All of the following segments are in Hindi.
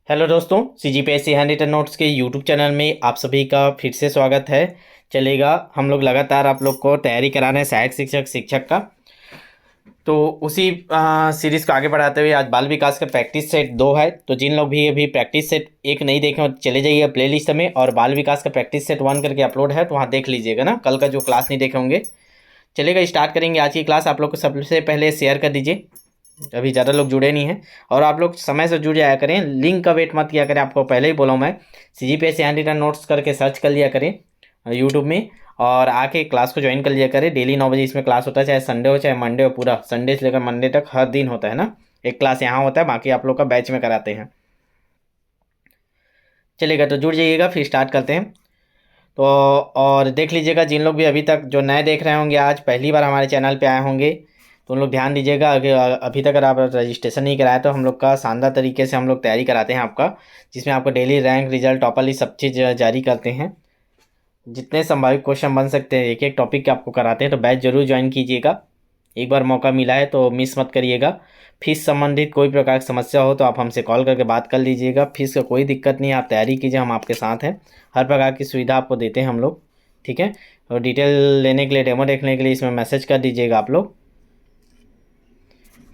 हेलो दोस्तों, CGPSC हैंड रिटन नोट्स के यूट्यूब चैनल में आप सभी का फिर से स्वागत है। चलेगा, हम लोग लगातार आप लोग को तैयारी करा रहे हैं सहायक शिक्षक का। तो उसी सीरीज़ को आगे बढ़ाते हुए आज बाल विकास का प्रैक्टिस सेट 2 है। तो जिन लोग भी अभी प्रैक्टिस सेट 1 नहीं देखे हो चले जाइए प्लेलिस्ट में, और बाल विकास का प्रैक्टिस सेट 1 करके अपलोड है तो वहाँ देख लीजिएगा ना, कल का जो क्लास नहीं देखे होंगे। चलेगा, स्टार्ट करेंगे आज की क्लास। आप लोग को सबसे पहले शेयर कर दीजिए, अभी ज़्यादा लोग जुड़े नहीं हैं। और आप लोग समय से जुड़ जाया करें, लिंक का वेट मत किया करें। आपको पहले ही बोला हूँ मैं, CGPSC हैंड रिटन नोट्स करके सर्च कर लिया करें यूट्यूब में, और आके क्लास को ज्वाइन कर लिया करें। डेली 9 बजे इसमें क्लास होता है, चाहे संडे हो चाहे मंडे हो। पूरा संडे से लेकर मंडे तक हर दिन होता है ना, एक क्लास यहाँ होता है, बाकी आप लोग का बैच में कराते हैं। चलेगा, तो जुड़ जाइएगा, फिर स्टार्ट करते हैं। तो और देख लीजिएगा, जिन लोग भी अभी तक जो नए देख रहे होंगे, आज पहली बार हमारे चैनल पे आए होंगे, तो उन लोग ध्यान दीजिएगा। अभी तक अगर आप रजिस्ट्रेशन नहीं कराए तो हम लोग का शानदार तरीके से हम लोग तैयारी कराते हैं आपका, जिसमें आपको daily rank, result, topper list सब चीज़ जारी करते हैं। जितने संभावित क्वेश्चन बन सकते हैं एक एक टॉपिक के आपको कराते हैं। तो बैच जरूर ज्वाइन कीजिएगा, एक बार मौका मिला है तो मिस मत करिएगा। फीस संबंधित कोई प्रकार की समस्या हो तो आप हमसे कॉल करके बात कर लीजिएगा। फीस का कोई दिक्कत नहीं है, आप तैयारी कीजिए, हम आपके साथ हैं। हर प्रकार की सुविधा आपको देते हैं हम लोग, ठीक है। और डिटेल लेने के लिए, डेमो देखने के लिए इसमें मैसेज कर दीजिएगा आप लोग।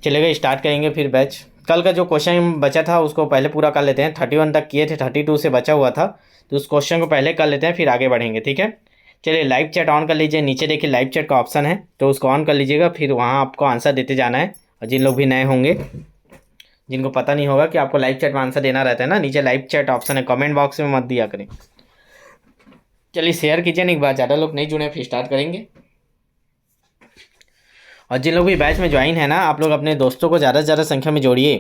चलेगा, स्टार्ट करेंगे फिर बैच। कल का जो क्वेश्चन बचा था उसको पहले पूरा कर लेते हैं। 31 तक किए थे, 32 से बचा हुआ था, तो उस क्वेश्चन को पहले कर लेते हैं, फिर आगे बढ़ेंगे, ठीक है। चलिए, लाइव चैट ऑन कर लीजिए। नीचे देखिए लाइव चैट का ऑप्शन है, तो उसको ऑन कर लीजिएगा, फिर वहाँ आपको आंसर देते जाना है। और जिन लोग भी नए होंगे, जिनको पता नहीं होगा कि आपको लाइव चैट में आंसर देना रहता है ना, नीचे लाइव चैट ऑप्शन है, कमेंट बॉक्स में मत दिया करें। चलिए, शेयर कीजिए, एक बार ज़्यादा लोग नहीं जुड़े, फिर स्टार्ट करेंगे। और जिन लोग भी बैच में ज्वाइन है ना, आप लोग अपने दोस्तों को ज़्यादा से ज़्यादा संख्या में जोड़िए,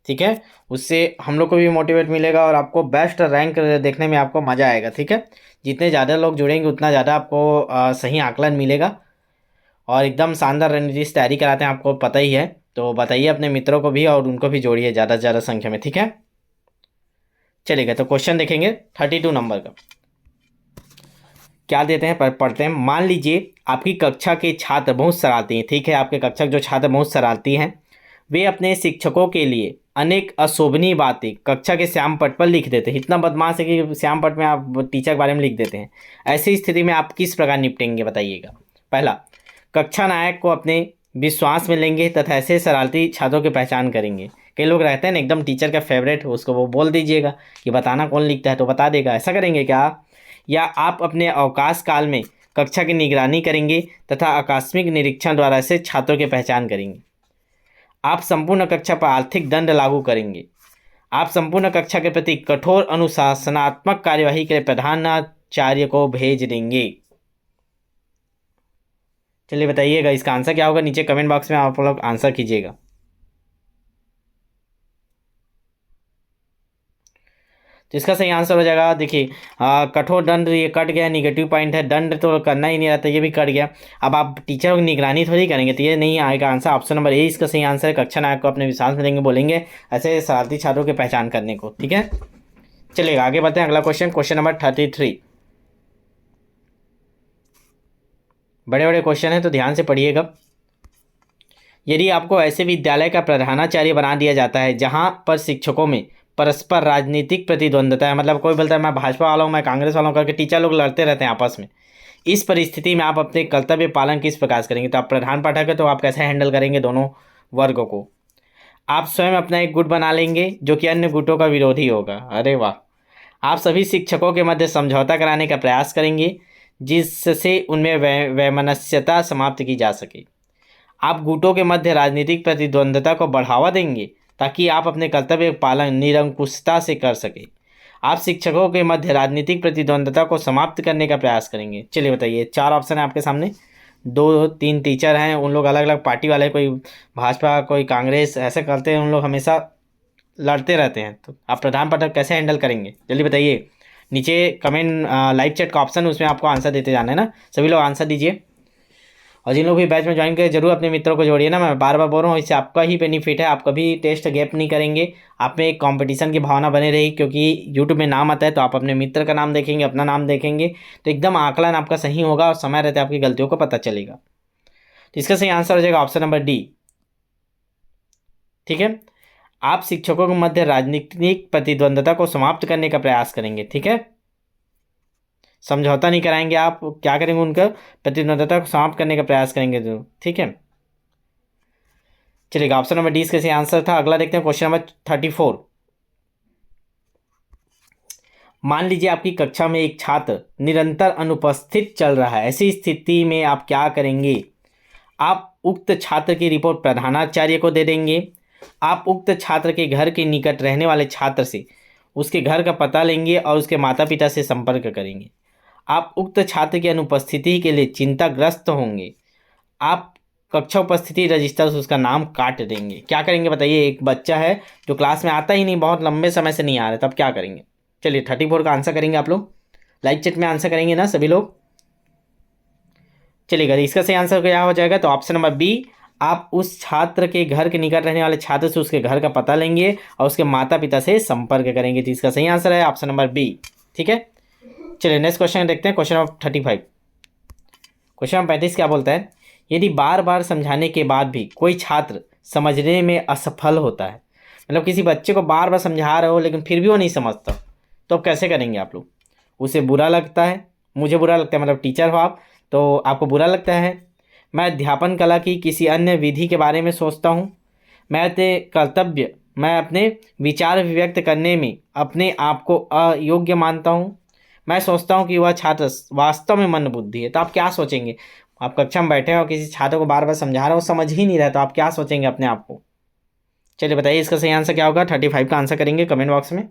ठीक है। उससे हम लोग को भी मोटिवेट मिलेगा और आपको बेस्ट रैंक देखने में आपको मज़ा आएगा, ठीक है। जितने ज़्यादा लोग जुड़ेंगे उतना ज़्यादा आपको सही आकलन मिलेगा। और एकदम शानदार रणनीति से तैयारी कराते हैं, आपको पता ही है। तो बताइए अपने मित्रों को भी, और उनको भी जोड़िए ज़्यादा से ज़्यादा संख्या में, ठीक है। चलिएगा, तो क्वेश्चन देखेंगे 32 नंबर का। क्या देते हैं, पढ़ते हैं। मान लीजिए आपकी कक्षा के छात्र बहुत शरारती हैं, ठीक है। आपके कक्षा के जो छात्र बहुत शरारती हैं, वे अपने शिक्षकों के लिए अनेक अशोभनीय बातें कक्षा के श्याम पट पर लिख देते हैं। इतना बदमाश है कि श्याम पट में आप टीचर के बारे में लिख देते हैं। ऐसी स्थिति में आप किस प्रकार निपटेंगे, बताइएगा। पहला, कक्षा नायक को अपने विश्वास में लेंगे तथा ऐसे शरारती छात्रों की पहचान करेंगे। कई लोग रहते हैं ना एकदम टीचर का फेवरेट, उसको वो बोल दीजिएगा कि बताना कौन लिखता है, तो बता देगा। ऐसा करेंगे क्या? या आप अपने अवकाश काल में कक्षा की निगरानी करेंगे तथा आकस्मिक निरीक्षण द्वारा ऐसे छात्रों की पहचान करेंगे। आप संपूर्ण कक्षा पर आर्थिक दंड लागू करेंगे। आप संपूर्ण कक्षा के प्रति कठोर अनुशासनात्मक कार्यवाही के लिए प्रधानाचार्य को भेज देंगे। चलिए बताइएगा इसका आंसर क्या होगा, नीचे कमेंट बॉक्स में आप लोग आंसर कीजिएगा। तो इसका सही आंसर हो जाएगा, देखिए कठोर दंड, ये कट गया, निगेटिव पॉइंट है। दंड तो करना ही नहीं रहता, ये भी कट गया। अब आप टीचर की निगरानी थोड़ी करेंगे, तो ये नहीं आएगा आंसर। ऑप्शन नंबर ए इसका सही आंसर है। कक्षा नायक को अपने विश्वास में लेंगे, बोलेंगे ऐसे शरारती छात्रों की पहचान करने को, ठीक है। चलिएगा, आगे बढ़ते हैं। अगला क्वेश्चन, क्वेश्चन नंबर 33। बड़े बड़े क्वेश्चन है तो ध्यान से पढ़िएगा। यदि आपको ऐसे विद्यालय का प्रधानाचार्य बना दिया जाता है जहां पर शिक्षकों में परस्पर राजनीतिक प्रतिद्वंद्विता है, मतलब कोई बोलता है मैं भाजपा वाला हूँ, मैं कांग्रेस वाला हूँ, करके टीचर लोग लड़ते रहते हैं आपस में। इस परिस्थिति में आप अपने कर्तव्य पालन किस प्रकार से करेंगे? तो आप प्रधान पाठक है, तो आप कैसे हैंडल करेंगे दोनों वर्गों को? आप स्वयं अपना एक गुट बना लेंगे जो कि अन्य गुटों का विरोधी होगा। अरे वाह। आप सभी शिक्षकों के मध्य समझौता कराने का प्रयास करेंगे जिससे उनमें वैमनस्यता समाप्त की जा सके। आप गुटों के मध्य राजनीतिक प्रतिद्वंद्विता को बढ़ावा देंगे ताकि आप अपने कर्तव्य पालन निरंकुशता से कर सके। आप शिक्षकों के मध्य राजनीतिक प्रतिद्वंद्विता को समाप्त करने का प्रयास करेंगे। चलिए बताइए, 4 ऑप्शन है आपके सामने। 2-3 टीचर हैं, उन लोग अलग अलग पार्टी वाले, कोई भाजपा कोई कांग्रेस, ऐसे करते हैं उन लोग, हमेशा लड़ते रहते हैं। तो आप प्रधान पाठक कैसे हैंडल करेंगे, जल्दी बताइए। नीचे कमेंट लाइव चैट का ऑप्शन है, उसमें आपको आंसर देते जाना है ना, सभी लोग आंसर दीजिए। और जिन लोग भी बैच में ज्वाइन करें जरूर अपने मित्रों को जोड़िए ना, मैं बार बार बोल रहा हूँ, इससे आपका ही बेनिफिट है। आप कभी टेस्ट गैप नहीं करेंगे, आप में एक कंपटीशन की भावना बने रहेगी, क्योंकि यूट्यूब में नाम आता है तो आप अपने मित्र का नाम देखेंगे, अपना नाम देखेंगे, तो एकदम आकलन आपका सही होगा और समय रहते आपकी गलतियों को पता चलेगा। तो इसका सही आंसर हो जाएगा ऑप्शन नंबर डी, ठीक है। आप शिक्षकों के मध्य राजनीतिक प्रतिद्वंद्विता को समाप्त करने का प्रयास करेंगे। ठीक है, समझौता नहीं कराएंगे, आप क्या करेंगे, उनका प्रतिद्वंद्विता को समाप्त करने का प्रयास करेंगे जरूर। ठीक है, चलिएगा, ऑप्शन नंबर डी इसका सही आंसर था। अगला देखते हैं क्वेश्चन नंबर 34। मान लीजिए आपकी कक्षा में एक छात्र निरंतर अनुपस्थित चल रहा है, ऐसी स्थिति में आप क्या करेंगे? आप उक्त छात्र की रिपोर्ट प्रधानाचार्य को दे देंगे, आप उक्त छात्र के घर के निकट रहने वाले छात्र से उसके घर का पता लेंगे और उसके माता पिता से संपर्क करेंगे, आप उक्त छात्र की अनुपस्थिति के लिए चिंताग्रस्त होंगे, आप कक्षा उपस्थिति रजिस्टर से उसका नाम काट देंगे। क्या करेंगे बताइए? एक बच्चा है जो क्लास में आता ही नहीं, बहुत लंबे समय से नहीं आ रहा, तब क्या करेंगे? चलिए 34 का आंसर करेंगे आप लोग, लाइव चैट में आंसर करेंगे ना सभी लोग। चलिएगा, इसका सही आंसर क्या हो जाएगा? तो ऑप्शन नंबर बी, आप उस छात्र के घर के निकट रहने वाले छात्र से उसके घर का पता लेंगे और उसके माता पिता से संपर्क करेंगे। तो इसका सही आंसर है ऑप्शन नंबर बी। ठीक है, चलिए नेक्स्ट क्वेश्चन देखते हैं, क्वेश्चन नंबर 35। क्वेश्चन नंबर 35 क्या बोलता है? यदि बार बार समझाने के बाद भी कोई छात्र समझने में असफल होता है, मतलब किसी बच्चे को बार बार समझा रहे हो लेकिन फिर भी वो नहीं समझता, तो अब कैसे करेंगे आप लोग? उसे बुरा लगता है, मुझे बुरा लगता है, मतलब टीचर हो आप तो आपको बुरा लगता है। मैं अध्यापन कला की किसी अन्य विधि के बारे में सोचता हूँ। मैं अपने विचार व्यक्त करने में अपने आप को अयोग्य मानता हूँ। मैं सोचता हूँ कि वह छात्र वास्तव में मंदबुद्धि है। तो आप क्या सोचेंगे? आप कक्षा में बैठे हो, किसी छात्र को बार बार समझा रहे हो, समझ ही नहीं रहा, तो आप क्या सोचेंगे अपने आप को? चलिए बताइए इसका सही आंसर क्या होगा? 35 का आंसर करेंगे कमेंट बॉक्स में,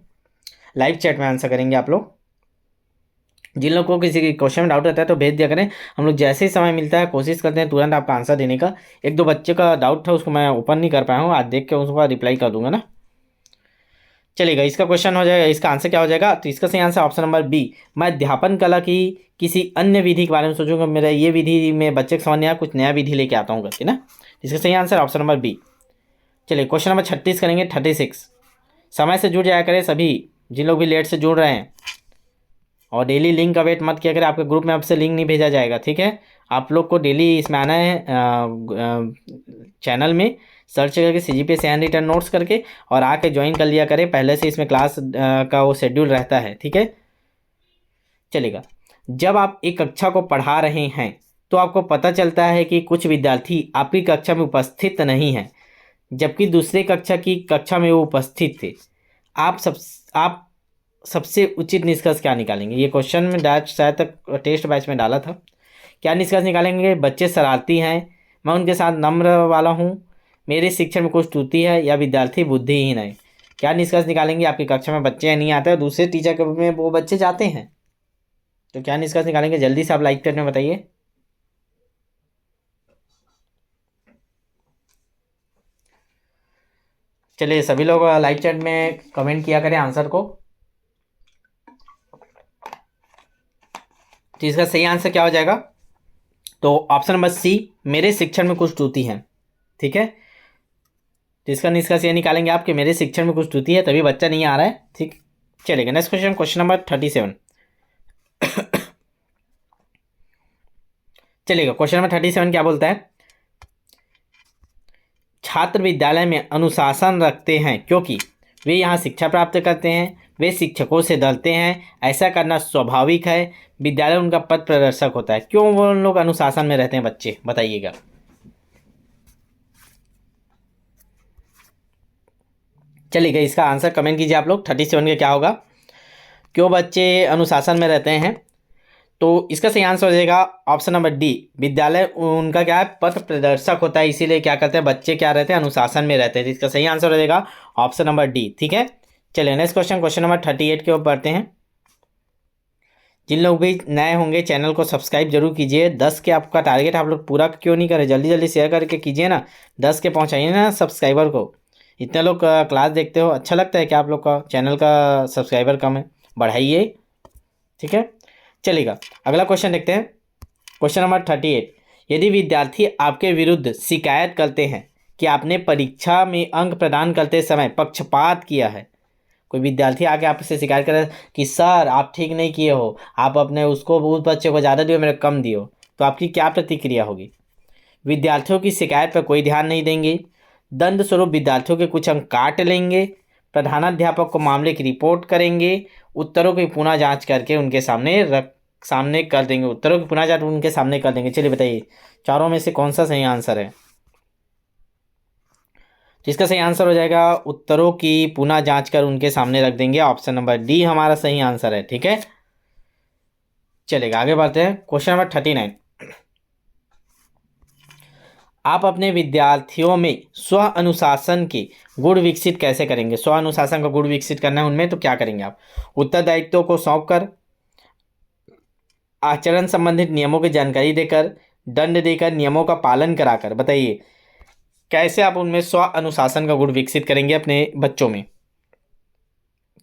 लाइव चैट में आंसर करेंगे आप लोग। जिन लोगों को किसी क्वेश्चन में डाउट रहता है तो भेज दिया करें, हम लोग जैसे ही समय मिलता है कोशिश करते हैं तुरंत आपका आंसर देने का। एक दो बच्चे का डाउट था, उसको मैं ओपन नहीं कर पाया हूँ, आज देख के उसका रिप्लाई कर दूंगा ना। चलेगा, इसका क्वेश्चन हो जाएगा, इसका आंसर क्या हो जाएगा? तो इसका सही आंसर ऑप्शन नंबर बी, मैं अध्यापन कला की किसी अन्य विधि के बारे में सोचूंगा, मेरा ये विधि में बच्चे को समझ नहीं आया, कुछ नया विधि लेके आता हूँ करके ना। इसका सही आंसर ऑप्शन नंबर बी। चलिए क्वेश्चन नंबर 36 करेंगे, 36। समय से जुड़ जाया करें सभी, जिन लोग भी लेट से जुड़ रहे हैं, और डेली लिंक का वेट मत किया करें, आपके ग्रुप में आपसे लिंक नहीं भेजा जाएगा। ठीक है, आप लोग को डेली इसमें आना है चैनल में सर्च करके CGPSC हैंड रिटन नोट्स करके, और आके ज्वाइन कर लिया करें, पहले से इसमें क्लास का वो शेड्यूल रहता है। ठीक है, चलेगा। जब आप एक कक्षा को पढ़ा रहे हैं तो आपको पता चलता है कि कुछ विद्यार्थी आपकी कक्षा में उपस्थित नहीं हैं, जबकि दूसरे कक्षा में वो उपस्थित थे। आप सबसे उचित निष्कर्ष क्या निकालेंगे? ये क्वेश्चन में शायद तक टेस्ट बैच में डाला था। क्या निष्कर्ष निकालेंगे? बच्चे शरारती हैं, मैं उनके साथ नम्र वाला हूँ, मेरे शिक्षण में कुछ त्रुटि है, या विद्यार्थी बुद्धिहीन है। क्या निष्कर्ष निकालेंगे? आपकी कक्षा में बच्चे नहीं आते और दूसरे टीचर के में वो बच्चे जाते हैं, तो क्या निष्कर्ष निकालेंगे? जल्दी से आप लाइक चैट में बताइए। चलिए सभी लोग लाइव चैट में कमेंट किया करें आंसर को। तो इसका सही आंसर क्या हो जाएगा? तो ऑप्शन नंबर सी, मेरे शिक्षण में कुछ त्रुटि है। ठीक है, तो इसका निष्कर्ष ये निकालेंगे आप कि मेरे शिक्षण में कुछ त्रुटि है, तभी बच्चा नहीं आ रहा है। ठीक, चलेगा नेक्स्ट क्वेश्चन, क्वेश्चन नंबर 37। चलेगा, क्वेश्चन नंबर 37 क्या बोलता है? छात्र विद्यालय में अनुशासन रखते हैं क्योंकि वे यहाँ शिक्षा प्राप्त करते हैं, वे शिक्षकों से डरते हैं, ऐसा करना स्वाभाविक है, विद्यालय उनका पथ प्रदर्शक होता है। क्यों वो लोग अनुशासन में रहते हैं बच्चे, बताइएगा। चलिए इसका आंसर कमेंट कीजिए आप लोग। 37 का क्या होगा? क्यों बच्चे अनुशासन में रहते हैं? तो इसका सही आंसर हो जाएगा ऑप्शन नंबर डी, विद्यालय उनका क्या है, पथ प्रदर्शक होता है, इसीलिए क्या करते हैं बच्चे, क्या रहते हैं, अनुशासन में रहते हैं। तो इसका सही आंसर हो जाएगा ऑप्शन नंबर डी। ठीक है, चलिए नेक्स्ट क्वेश्चन, क्वेश्चन नंबर 38 के ऊपर पढ़ते हैं। जिन लोग भी नए होंगे चैनल को सब्सक्राइब जरूर कीजिए। 10 के आपका टारगेट आप लोग पूरा क्यों नहीं करें? जल्दी जल्दी शेयर करके कीजिए ना, 10 के पहुँचाइए ना सब्सक्राइबर को। इतने लोग क्लास देखते हो, अच्छा लगता है कि आप लोग का चैनल का सब्सक्राइबर कम है, बढ़ाइए। ठीक है, चलेगा अगला क्वेश्चन देखते हैं, क्वेश्चन नंबर 38। यदि विद्यार्थी आपके विरुद्ध शिकायत करते हैं कि आपने परीक्षा में अंक प्रदान करते समय पक्षपात किया है, कोई विद्यार्थी आके आपसे शिकायत करे कि सर आप ठीक नहीं किए हो, आप अपने उसको उस बच्चे को ज़्यादा दियो, मेरे कम दियो, तो आपकी क्या प्रतिक्रिया होगी? विद्यार्थियों की शिकायत पर कोई ध्यान नहीं देंगे, दंड स्वरूप विद्यार्थियों के कुछ अंक काट लेंगे, प्रधानाध्यापक को मामले की रिपोर्ट करेंगे, उत्तरों की पुनः जांच करके उनके सामने कर देंगे, उत्तरों की पुनः जांच उनके सामने कर देंगे। चलिए बताइए चारों में से कौन सा सही आंसर है? जिसका सही आंसर हो जाएगा उत्तरों की पुनः जांच कर उनके सामने रख देंगे, ऑप्शन नंबर डी हमारा सही आंसर है। ठीक है, चलेगा आगे बढ़ते हैं। क्वेश्चन नंबर 39, आप अपने विद्यार्थियों में स्व अनुशासन के गुण विकसित कैसे करेंगे? स्व अनुशासन का गुण विकसित करना है उनमें, तो क्या करेंगे आप? उत्तरदायित्वों को सौंप कर, आचरण संबंधित नियमों की जानकारी देकर, दंड देकर, नियमों का पालन कराकर। बताइए कैसे आप उनमें स्व अनुशासन का गुण विकसित करेंगे अपने बच्चों में?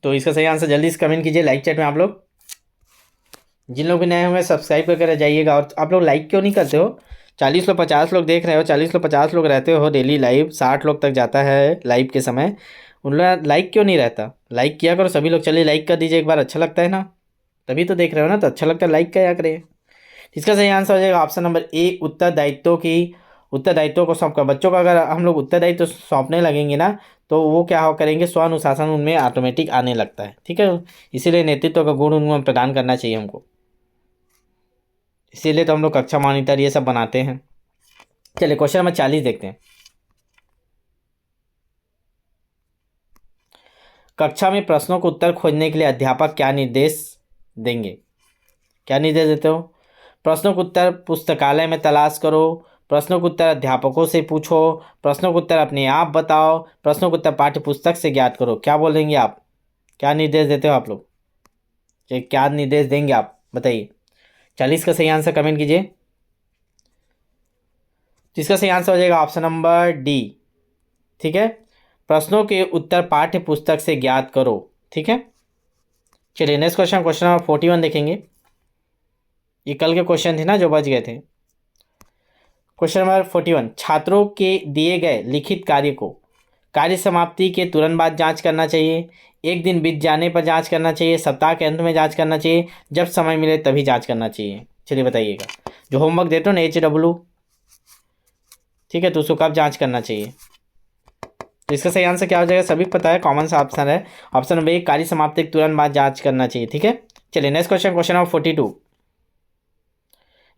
तो इसका सही आंसर जल्दी से कमेंट कीजिए लाइक चैट में। आप लोग जिन लोग भी नए होंगे सब्सक्राइब करके जाइएगा। और आप लोग लाइक क्यों नहीं करते हो? 40 लोग 50 लोग देख रहे हो, 40 लोग 50 लोग रहते हो डेली लाइव, 60 लोग तक जाता है लाइव के समय, उन लोग लाइक क्यों नहीं रहता? लाइक किया करो सभी लोग, चलिए लाइक कर दीजिए एक बार, अच्छा लगता है ना, तभी तो देख रहे हो ना, तो अच्छा लगता है लाइक क्या करें। इसका सही आंसर हो जाएगा ऑप्शन नंबर ए, उत्तरदायित्वों को सौंपकर। बच्चों को अगर हम लोग उत्तरदायित्व सौंपने लगेंगे ना, तो वो क्या हो करेंगे, स्व अनुशासन उनमें ऑटोमेटिक आने लगता है। ठीक है, इसीलिए नेतृत्व का गुण उनको प्रदान करना चाहिए हमको, इसीलिए तो हम लोग कक्षा मॉनिटर ये सब बनाते हैं। चलिए क्वेश्चन नंबर 40 देखते हैं। कक्षा में प्रश्नों को उत्तर खोजने के लिए अध्यापक क्या निर्देश देंगे? क्या निर्देश देते हो? प्रश्नों को उत्तर पुस्तकालय में तलाश करो, प्रश्नों को उत्तर अध्यापकों से पूछो, प्रश्नों को उत्तर अपने आप बताओ, प्रश्नों को उत्तर पाठ्य पुस्तक से ज्ञात करो। क्या बोलेंगे आप? क्या निर्देश देते हो आप लोग? क्या निर्देश देंगे आप बताइए? 40 का सही आंसर कमेंट कीजिए। जिसका सही आंसर हो जाएगा ऑप्शन नंबर डी। ठीक है, प्रश्नों के उत्तर पाठ्य पुस्तक से ज्ञात करो। ठीक है, चलिए नेक्स्ट क्वेश्चन, क्वेश्चन नंबर 41 देखेंगे। ये कल के क्वेश्चन थे ना जो बच गए थे। क्वेश्चन नंबर 41, छात्रों के दिए गए लिखित कार्य को कार्य समाप्ति के तुरंत बाद जांच करना चाहिए, एक दिन बीत जाने पर जांच करना चाहिए, सप्ताह के अंत में जांच करना चाहिए, जब समय मिले तभी जांच करना चाहिए। चलिए बताइएगा, जो होमवर्क देते हो ना HW, ठीक है, तो उसको कब जांच करना चाहिए? तो इसका सही आंसर क्या हो जाएगा? सभी पता है, कॉमन सा ऑप्शन है, ऑप्शन नंबर 1, कार्य समाप्ति के तुरंत बाद जांच करना चाहिए। ठीक है, चलिए नेक्स्ट क्वेश्चन, क्वेश्चन नंबर 42।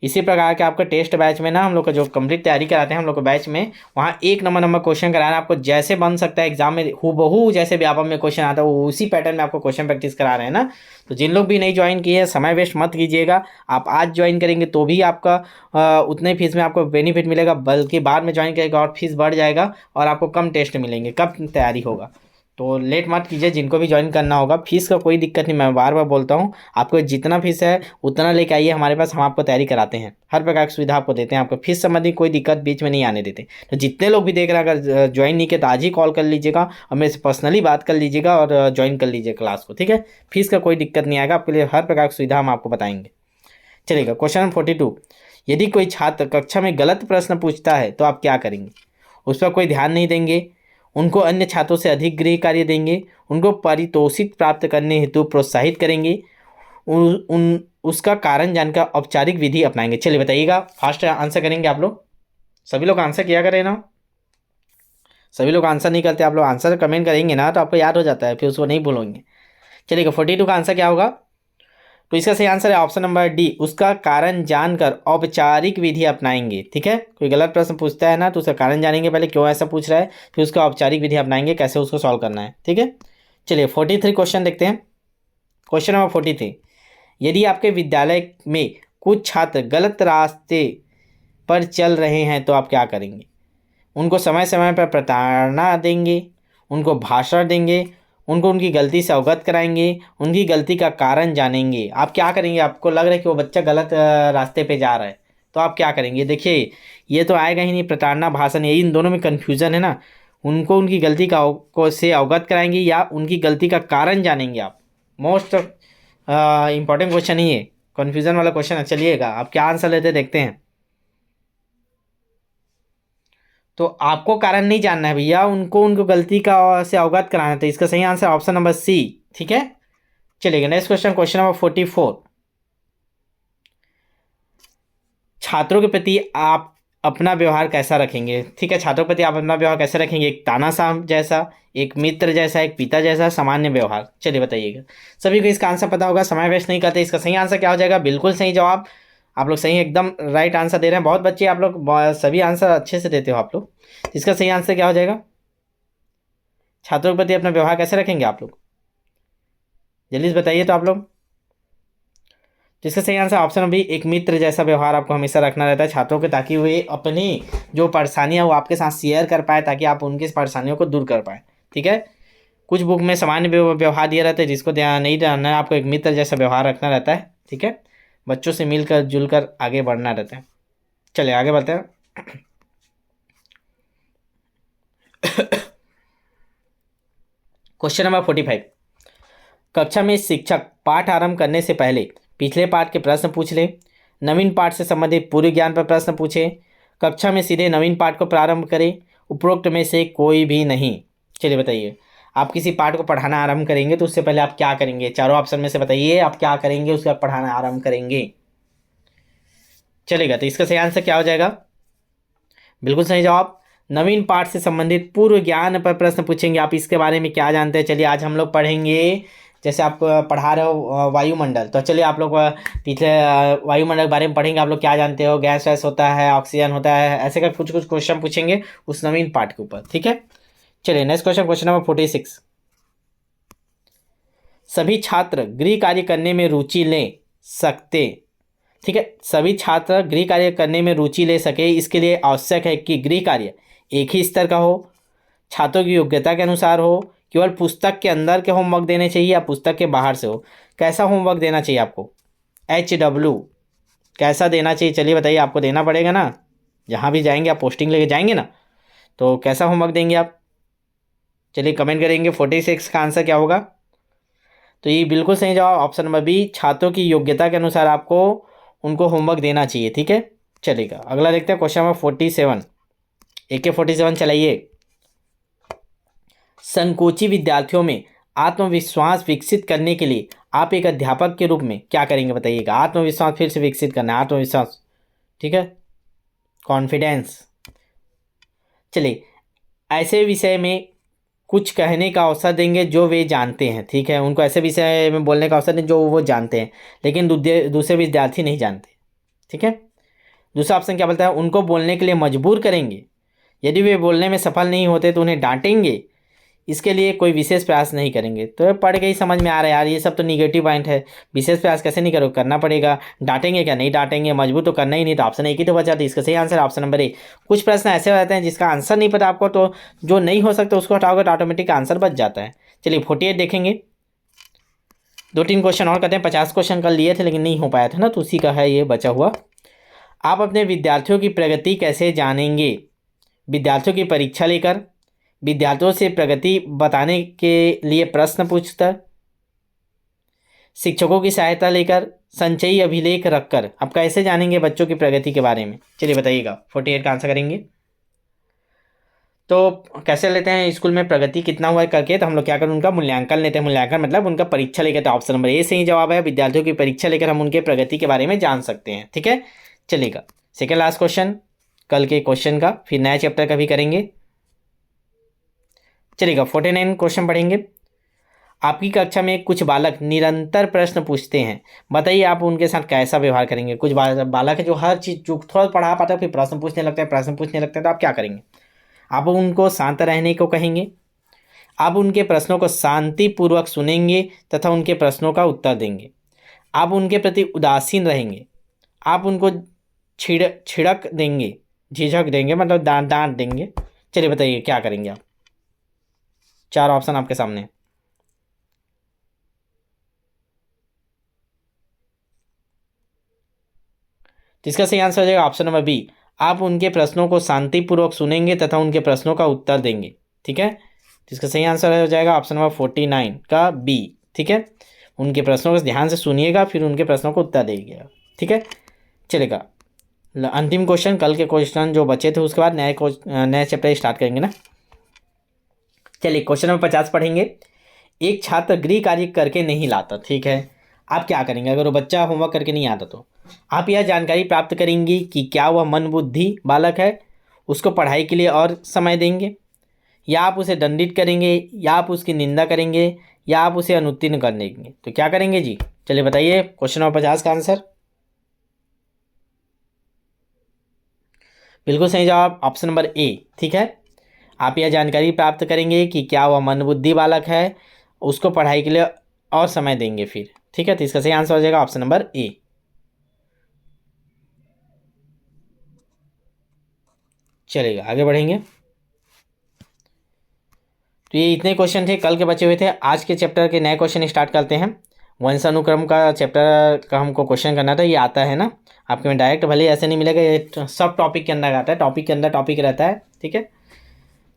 इसी प्रकार के आपका टेस्ट बैच में ना हम लोग का जो कंप्लीट तैयारी कराते हैं हम लोग को बैच में, वहाँ 1 नंबर क्वेश्चन कराना आपको, जैसे बन सकता है एग्जाम में हूबहू जैसे व्यापक में क्वेश्चन आता है वो उसी पैटर्न में आपको क्वेश्चन प्रैक्टिस करा रहे हैं ना। तो जिन लोग भी नहीं ज्वाइन किए हैं समय वेस्ट मत कीजिएगा, आप आज ज्वाइन करेंगे तो भी आपका उतने फीस में आपको बेनिफिट मिलेगा, बल्कि बाद में ज्वाइन करेगा और फीस बढ़ जाएगा और आपको कम टेस्ट मिलेंगे, कब तैयारी होगा। तो लेट मत कीजिए, जिनको भी ज्वाइन करना होगा। फीस का कोई दिक्कत नहीं, मैं बार बार बोलता हूँ, आपको जितना फीस है उतना लेके आइए हमारे पास, हम आपको तैयारी कराते हैं, हर प्रकार की सुविधा आपको देते हैं, आपको फीस संबंधी कोई दिक्कत बीच में नहीं आने देते। तो जितने लोग भी देख रहे हैं अगर ज्वाइन नहीं किया तो आज ही कॉल कर लीजिएगा और मेरे से पर्सनली बात कर लीजिएगा और ज्वाइन कर लीजिए क्लास को। ठीक है, फीस का कोई दिक्कत नहीं आएगा, आपके लिए हर प्रकार की सुविधा हम आपको बताएंगे। चलिएगा क्वेश्चन नंबर 42, यदि कोई छात्र कक्षा में गलत प्रश्न पूछता है तो आप क्या करेंगे? उस पर कोई ध्यान नहीं देंगे, उनको अन्य छात्रों से अधिक गृह कार्य देंगे, उनको पारितोषिक प्राप्त करने हेतु प्रोत्साहित करेंगे, उसका कारण जानकर औपचारिक विधि अपनाएंगे। चलिए बताइएगा, फास्ट आंसर करेंगे आप लोग, सभी लोग आंसर किया करें ना, सभी लोग आंसर नहीं करते, आप लोग आंसर कमेंट करेंगे ना तो आपको याद हो जाता है, फिर उसको नहीं भूलोगे। चलिएगा 42 का आंसर क्या होगा? तो इसका सही आंसर है ऑप्शन नंबर डी, उसका कारण जानकर औपचारिक विधि अपनाएंगे। ठीक है, कोई गलत प्रश्न पूछता है ना तो उसका कारण जानेंगे पहले क्यों ऐसा पूछ रहा है, फिर उसका औपचारिक विधि अपनाएंगे कैसे उसको सॉल्व करना है। ठीक है, चलिए 43 क्वेश्चन देखते हैं। क्वेश्चन नंबर 43, यदि आपके विद्यालय में कुछ छात्र गलत रास्ते पर चल रहे हैं तो आप क्या करेंगे? उनको समय समय पर प्रताड़ना देंगे, उनको भाषण देंगे, उनको उनकी गलती से अवगत कराएंगे, उनकी गलती का कारण जानेंगे। आप क्या करेंगे? आपको लग रहा है कि वो बच्चा गलत रास्ते पे जा रहा है तो आप क्या करेंगे? देखिए ये तो आएगा ही नहीं, प्रताड़ना भाषण, यही इन दोनों में कन्फ्यूज़न है ना। उनको उनकी गलती को से अवगत कराएंगे या उनकी गलती का कारण जानेंगे आप? मोस्ट इंपॉर्टेंट क्वेश्चन ही है, कन्फ्यूज़न वाला क्वेश्चन है। चलिएगा आप क्या आंसर लेते देखते हैं। तो आपको कारण नहीं जानना है भैया, उनको गलती का से अवगत कराना है, तो इसका सही आंसर ऑप्शन नंबर सी। ठीक है, चलिए नेक्स्ट क्वेश्चन, क्वेश्चन नंबर 44, छात्रों के प्रति आप अपना व्यवहार कैसा रखेंगे। ठीक है, छात्रों के प्रति आप अपना व्यवहार कैसे रखेंगे। एक तानाशाह जैसा, एक मित्र जैसा, एक पिता जैसा, सामान्य व्यवहार। चलिए बताइएगा। सभी को इसका आंसर पता होगा, समय वेस्ट नहीं करते। इसका सही आंसर क्या हो जाएगा, बिल्कुल सही जवाब। आप लोग सही एकदम राइट आंसर दे रहे हैं। बहुत बच्चे आप लोग सभी आंसर अच्छे से देते हो आप लोग। इसका सही आंसर क्या हो जाएगा, छात्रों के प्रति अपना व्यवहार कैसे रखेंगे आप लोग, जल्दी से बताइए तो आप लोग। जिसका सही आंसर ऑप्शन बी, एक मित्र जैसा व्यवहार आपको हमेशा रखना रहता है छात्रों के, ताकि वे अपनी जो परेशानियां वो आपके साथ शेयर कर पाए, ताकि आप उनकी परेशानियों को दूर कर पाए। ठीक है, कुछ बुक में सामान्य व्यवहार दिया रहता है, जिसको ध्यान नहीं रहना है, आपको एक मित्र जैसा व्यवहार रखना रहता है। ठीक है, बच्चों से मिलकर जुलकर आगे बढ़ना रहता है। चलिए आगे बढ़ते हैं। Question number 45। कक्षा में शिक्षक पाठ आरंभ करने से पहले पिछले पाठ के प्रश्न पूछ ले, नवीन पाठ से संबंधित पूर्व ज्ञान पर प्रश्न पूछे, कक्षा में सीधे नवीन पाठ को प्रारंभ करें, उपरोक्त में से कोई भी नहीं। चलिए बताइए, आप किसी पाठ को पढ़ाना आरंभ करेंगे तो उससे पहले आप क्या करेंगे, चारों ऑप्शन में से बताइए आप क्या करेंगे, उसके बाद पढ़ाना आरंभ करेंगे। चलेगा, तो इसका सही आंसर क्या हो जाएगा, बिल्कुल सही जवाब, नवीन पाठ से संबंधित पूर्व ज्ञान पर प्रश्न पूछेंगे, आप इसके बारे में क्या जानते हैं। चलिए आज हम लोग पढ़ेंगे, जैसे आप पढ़ा रहे हो वायुमंडल, तो चलिए आप लोग पिछले वायुमंडल के बारे में पढ़ेंगे। आप लोग क्या जानते हो, गैस वैस होता है, ऑक्सीजन होता है, ऐसे का कुछ कुछ क्वेश्चन पूछेंगे उस नवीन पाठ के ऊपर। ठीक है, चलिए नेक्स्ट क्वेश्चन, क्वेश्चन नंबर 46। सभी छात्र गृह कार्य करने में रुचि ले सकते। ठीक है, सभी छात्र गृह कार्य करने में रुचि ले सके, इसके लिए आवश्यक है कि गृह कार्य एक ही स्तर का हो, छात्रों की योग्यता के अनुसार हो, केवल पुस्तक के अंदर के होमवर्क देने चाहिए या पुस्तक के बाहर से हो। कैसा होमवर्क देना चाहिए आपको, HW कैसा देना चाहिए, चलिए बताइए, आपको देना पड़ेगा ना, जहाँ भी जाएंगे आप पोस्टिंग लेके जाएंगे ना, तो कैसा होमवर्क देंगे आप, चलिए कमेंट करेंगे। 46 का आंसर क्या होगा, तो ये बिल्कुल सही जवाब ऑप्शन नंबर बी, छात्रों की योग्यता के अनुसार आपको उनको होमवर्क देना चाहिए। ठीक है, चलेगा अगला देखते हैं, क्वेश्चन नंबर 47। AK-47 चलाइए। संकोची विद्यार्थियों में आत्मविश्वास विकसित करने के लिए आप एक अध्यापक के रूप में क्या करेंगे बताइएगा। आत्मविश्वास फिर से विकसित करना है, आत्मविश्वास, ठीक है, कॉन्फिडेंस। चलिए ऐसे विषय में कुछ कहने का अवसर देंगे जो वे जानते हैं। ठीक है, उनको ऐसे विषय में बोलने का अवसर दें जो वो जानते हैं लेकिन दूसरे विद्यार्थी नहीं जानते। ठीक है, दूसरा ऑप्शन क्या बोलता है, उनको बोलने के लिए मजबूर करेंगे, यदि वे बोलने में सफल नहीं होते तो उन्हें डांटेंगे, इसके लिए कोई विशेष प्रयास नहीं करेंगे। तो ये पढ़ के ही समझ में आ रहा है यार, ये सब तो निगेटिव पॉइंट है, विशेष प्रयास कैसे नहीं करो, करना पड़ेगा। डांटेंगे क्या, नहीं डांटेंगे, मजबूर तो करना ही नहीं, तो ऑप्शन एक ही तो बचा। तो इसका सही आंसर ऑप्शन नंबर ए। कुछ प्रश्न ऐसे रहते हैं जिसका आंसर नहीं पता आपको, तो जो नहीं हो सकता उसको हटाओगे तो ऑटोमेटिक आंसर बच जाता है। चलिए 48 देखेंगे, 2-3 क्वेश्चन और करते हैं। 50 क्वेश्चन कल लिए थे लेकिन नहीं हो पाया था ना, तो उसी का है ये बचा हुआ। आप अपने विद्यार्थियों की प्रगति कैसे जानेंगे, विद्यार्थियों की परीक्षा लेकर, विद्यार्थियों से प्रगति बताने के लिए प्रश्न पूछकर, शिक्षकों की सहायता लेकर, संचयी अभिलेख रखकर। आप कैसे जानेंगे बच्चों की प्रगति के बारे में, चलिए बताइएगा। 48 का आंसर करेंगे तो कैसे लेते हैं स्कूल में प्रगति कितना हुआ है करके, तो हम लोग क्या करें, उनका मूल्यांकन लेते हैं। मूल्यांकन मतलब उनका परीक्षा लेकर, तो ऑप्शन नंबर ए सही जवाब है, विद्यार्थियों की परीक्षा लेकर हम उनके प्रगति के बारे में जान सकते हैं। ठीक है, चलेगा सेकेंड लास्ट क्वेश्चन कल के क्वेश्चन का, फिर नया चैप्टर का भी करेंगे। चलेगा 49 क्वेश्चन पढ़ेंगे। आपकी कक्षा में कुछ बालक निरंतर प्रश्न पूछते हैं, बताइए आप उनके साथ कैसा व्यवहार करेंगे। कुछ बालक है जो हर चीज़ जो थोड़ा पढ़ा पाता है फिर प्रश्न पूछने लगता है, प्रश्न पूछने लगता है, तो आप क्या करेंगे, आप उनको शांत रहने को कहेंगे, आप उनके प्रश्नों को शांतिपूर्वक सुनेंगे तथा उनके प्रश्नों का उत्तर देंगे, आप उनके प्रति उदासीन रहेंगे, आप उनको छिड़क देंगे, झिझक देंगे, मतलब डांट देंगे। चलिए बताइए क्या करेंगे आप, चार ऑप्शन आपके सामने। तो इसका सही आंसर हो जाएगा ऑप्शन नंबर बी, आप उनके प्रश्नों को शांतिपूर्वक सुनेंगे तथा उनके प्रश्नों का उत्तर देंगे। ठीक है, तो इसका सही आंसर हो जाएगा ऑप्शन नंबर 49 का बी। ठीक है, उनके प्रश्नों को ध्यान से सुनिएगा फिर उनके प्रश्नों को उत्तर देंगे। ठीक है, चलेगा अंतिम क्वेश्चन, कल के क्वेश्चन जो बचे थे उसके बाद नया चैप्टर स्टार्ट करेंगे ना। चलिए क्वेश्चन नंबर 50 पढ़ेंगे। एक छात्र गृह कार्य करके नहीं लाता, ठीक है, आप क्या करेंगे अगर वो बच्चा होमवर्क करके नहीं आता तो? आप यह जानकारी प्राप्त करेंगी कि क्या वह मंदबुद्धि बालक है, उसको पढ़ाई के लिए और समय देंगे, या आप उसे दंडित करेंगे, या आप उसकी निंदा करेंगे, या आप उसे अनुत्तीर्ण कर देंगे। तो क्या करेंगे जी? चलिए बताइए क्वेश्चन नंबर 50 का आंसर। बिल्कुल सही जवाब ऑप्शन नंबर ए। ठीक है, आप यह जानकारी प्राप्त करेंगे कि क्या वह मंदबुद्धि बालक है, उसको पढ़ाई के लिए और समय देंगे फिर। ठीक है, तो इसका सही आंसर हो जाएगा ऑप्शन नंबर ए। चलेगा, आगे बढ़ेंगे। तो ये इतने क्वेश्चन थे कल के बचे हुए थे। आज के चैप्टर के नए क्वेश्चन स्टार्ट करते हैं। वंशानुक्रम का चैप्टर का हमको क्वेश्चन करना था, ये आता है ना आपके में डायरेक्ट, भले ऐसे नहीं मिलेगा, ये सब टॉपिक के अंदर आता है, टॉपिक के अंदर टॉपिक रहता है। ठीक है,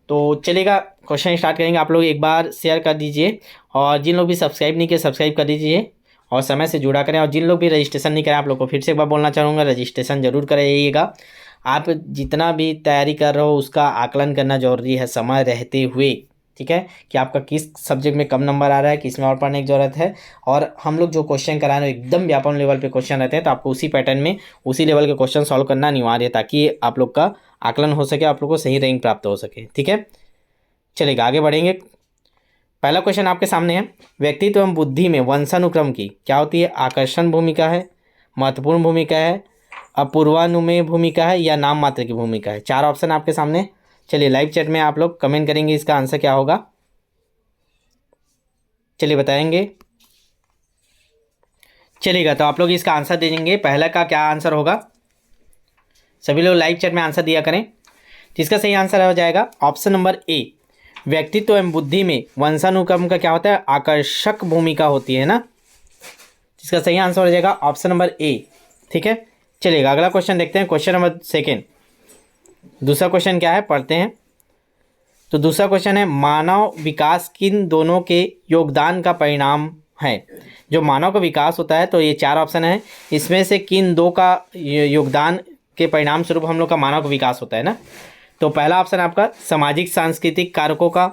तो चलेगा क्वेश्चन स्टार्ट करेंगे। आप लोग एक बार शेयर कर दीजिए, और जिन लोग भी सब्सक्राइब नहीं किए सब्सक्राइब कर दीजिए और समय से जुड़ा करें। और जिन लोग भी रजिस्ट्रेशन नहीं करें, आप लोग को फिर से एक बार बोलना चाहूँगा, रजिस्ट्रेशन जरूर कराइएगा। आप जितना भी तैयारी कर रहे हो उसका आकलन करना जरूरी है समय रहते हुए। ठीक है, कि आपका किस सब्जेक्ट में कम नंबर आ रहा है, किस में और पढ़ने की जरूरत है। और हम लोग जो क्वेश्चन करा रहे हैं एकदम व्यापक लेवल पे क्वेश्चन रहते हैं, तो आपको उसी पैटर्न में उसी लेवल के क्वेश्चन सॉल्व करना अनिवार्य है, ताकि आप लोग का आकलन हो सके, आप लोग को सही रैंक प्राप्त हो सके। ठीक है, चलेगा, आगे बढ़ेंगे। पहला क्वेश्चन आपके सामने है, व्यक्तित्व एवं बुद्धि में वंशानुक्रम की क्या होती है? आकर्षण भूमिका है, महत्वपूर्ण भूमिका है, अपूर्वानुमेय भूमिका है, या नाम मात्र की भूमिका है? चार ऑप्शन आपके सामने। चलिए लाइव चैट में आप लोग कमेंट करेंगे इसका आंसर क्या होगा, चलिए बताएंगे। चलिएगा, तो आप लोग इसका आंसर दे देंगे। पहला का क्या आंसर होगा? सभी लोग लाइव चैट में आंसर दिया करें। तो इसका सही आंसर हो जाएगा ऑप्शन नंबर ए। व्यक्तित्व एवं बुद्धि में वंशानुक्रम का क्या होता है? आकर्षक भूमिका होती है ना। इसका सही आंसर हो जाएगा ऑप्शन नंबर ए। ठीक है, चलिएगा अगला क्वेश्चन देखते हैं। क्वेश्चन नंबर सेकेंड, दूसरा क्वेश्चन क्या है पढ़ते हैं। तो दूसरा क्वेश्चन है, मानव विकास किन दोनों के योगदान का परिणाम है? जो मानव का विकास होता है, तो ये चार ऑप्शन है, इसमें से किन दो का योगदान के परिणाम स्वरूप हम लोग का मानव का विकास होता है ना। तो पहला ऑप्शन आपका सामाजिक सांस्कृतिक कारकों का,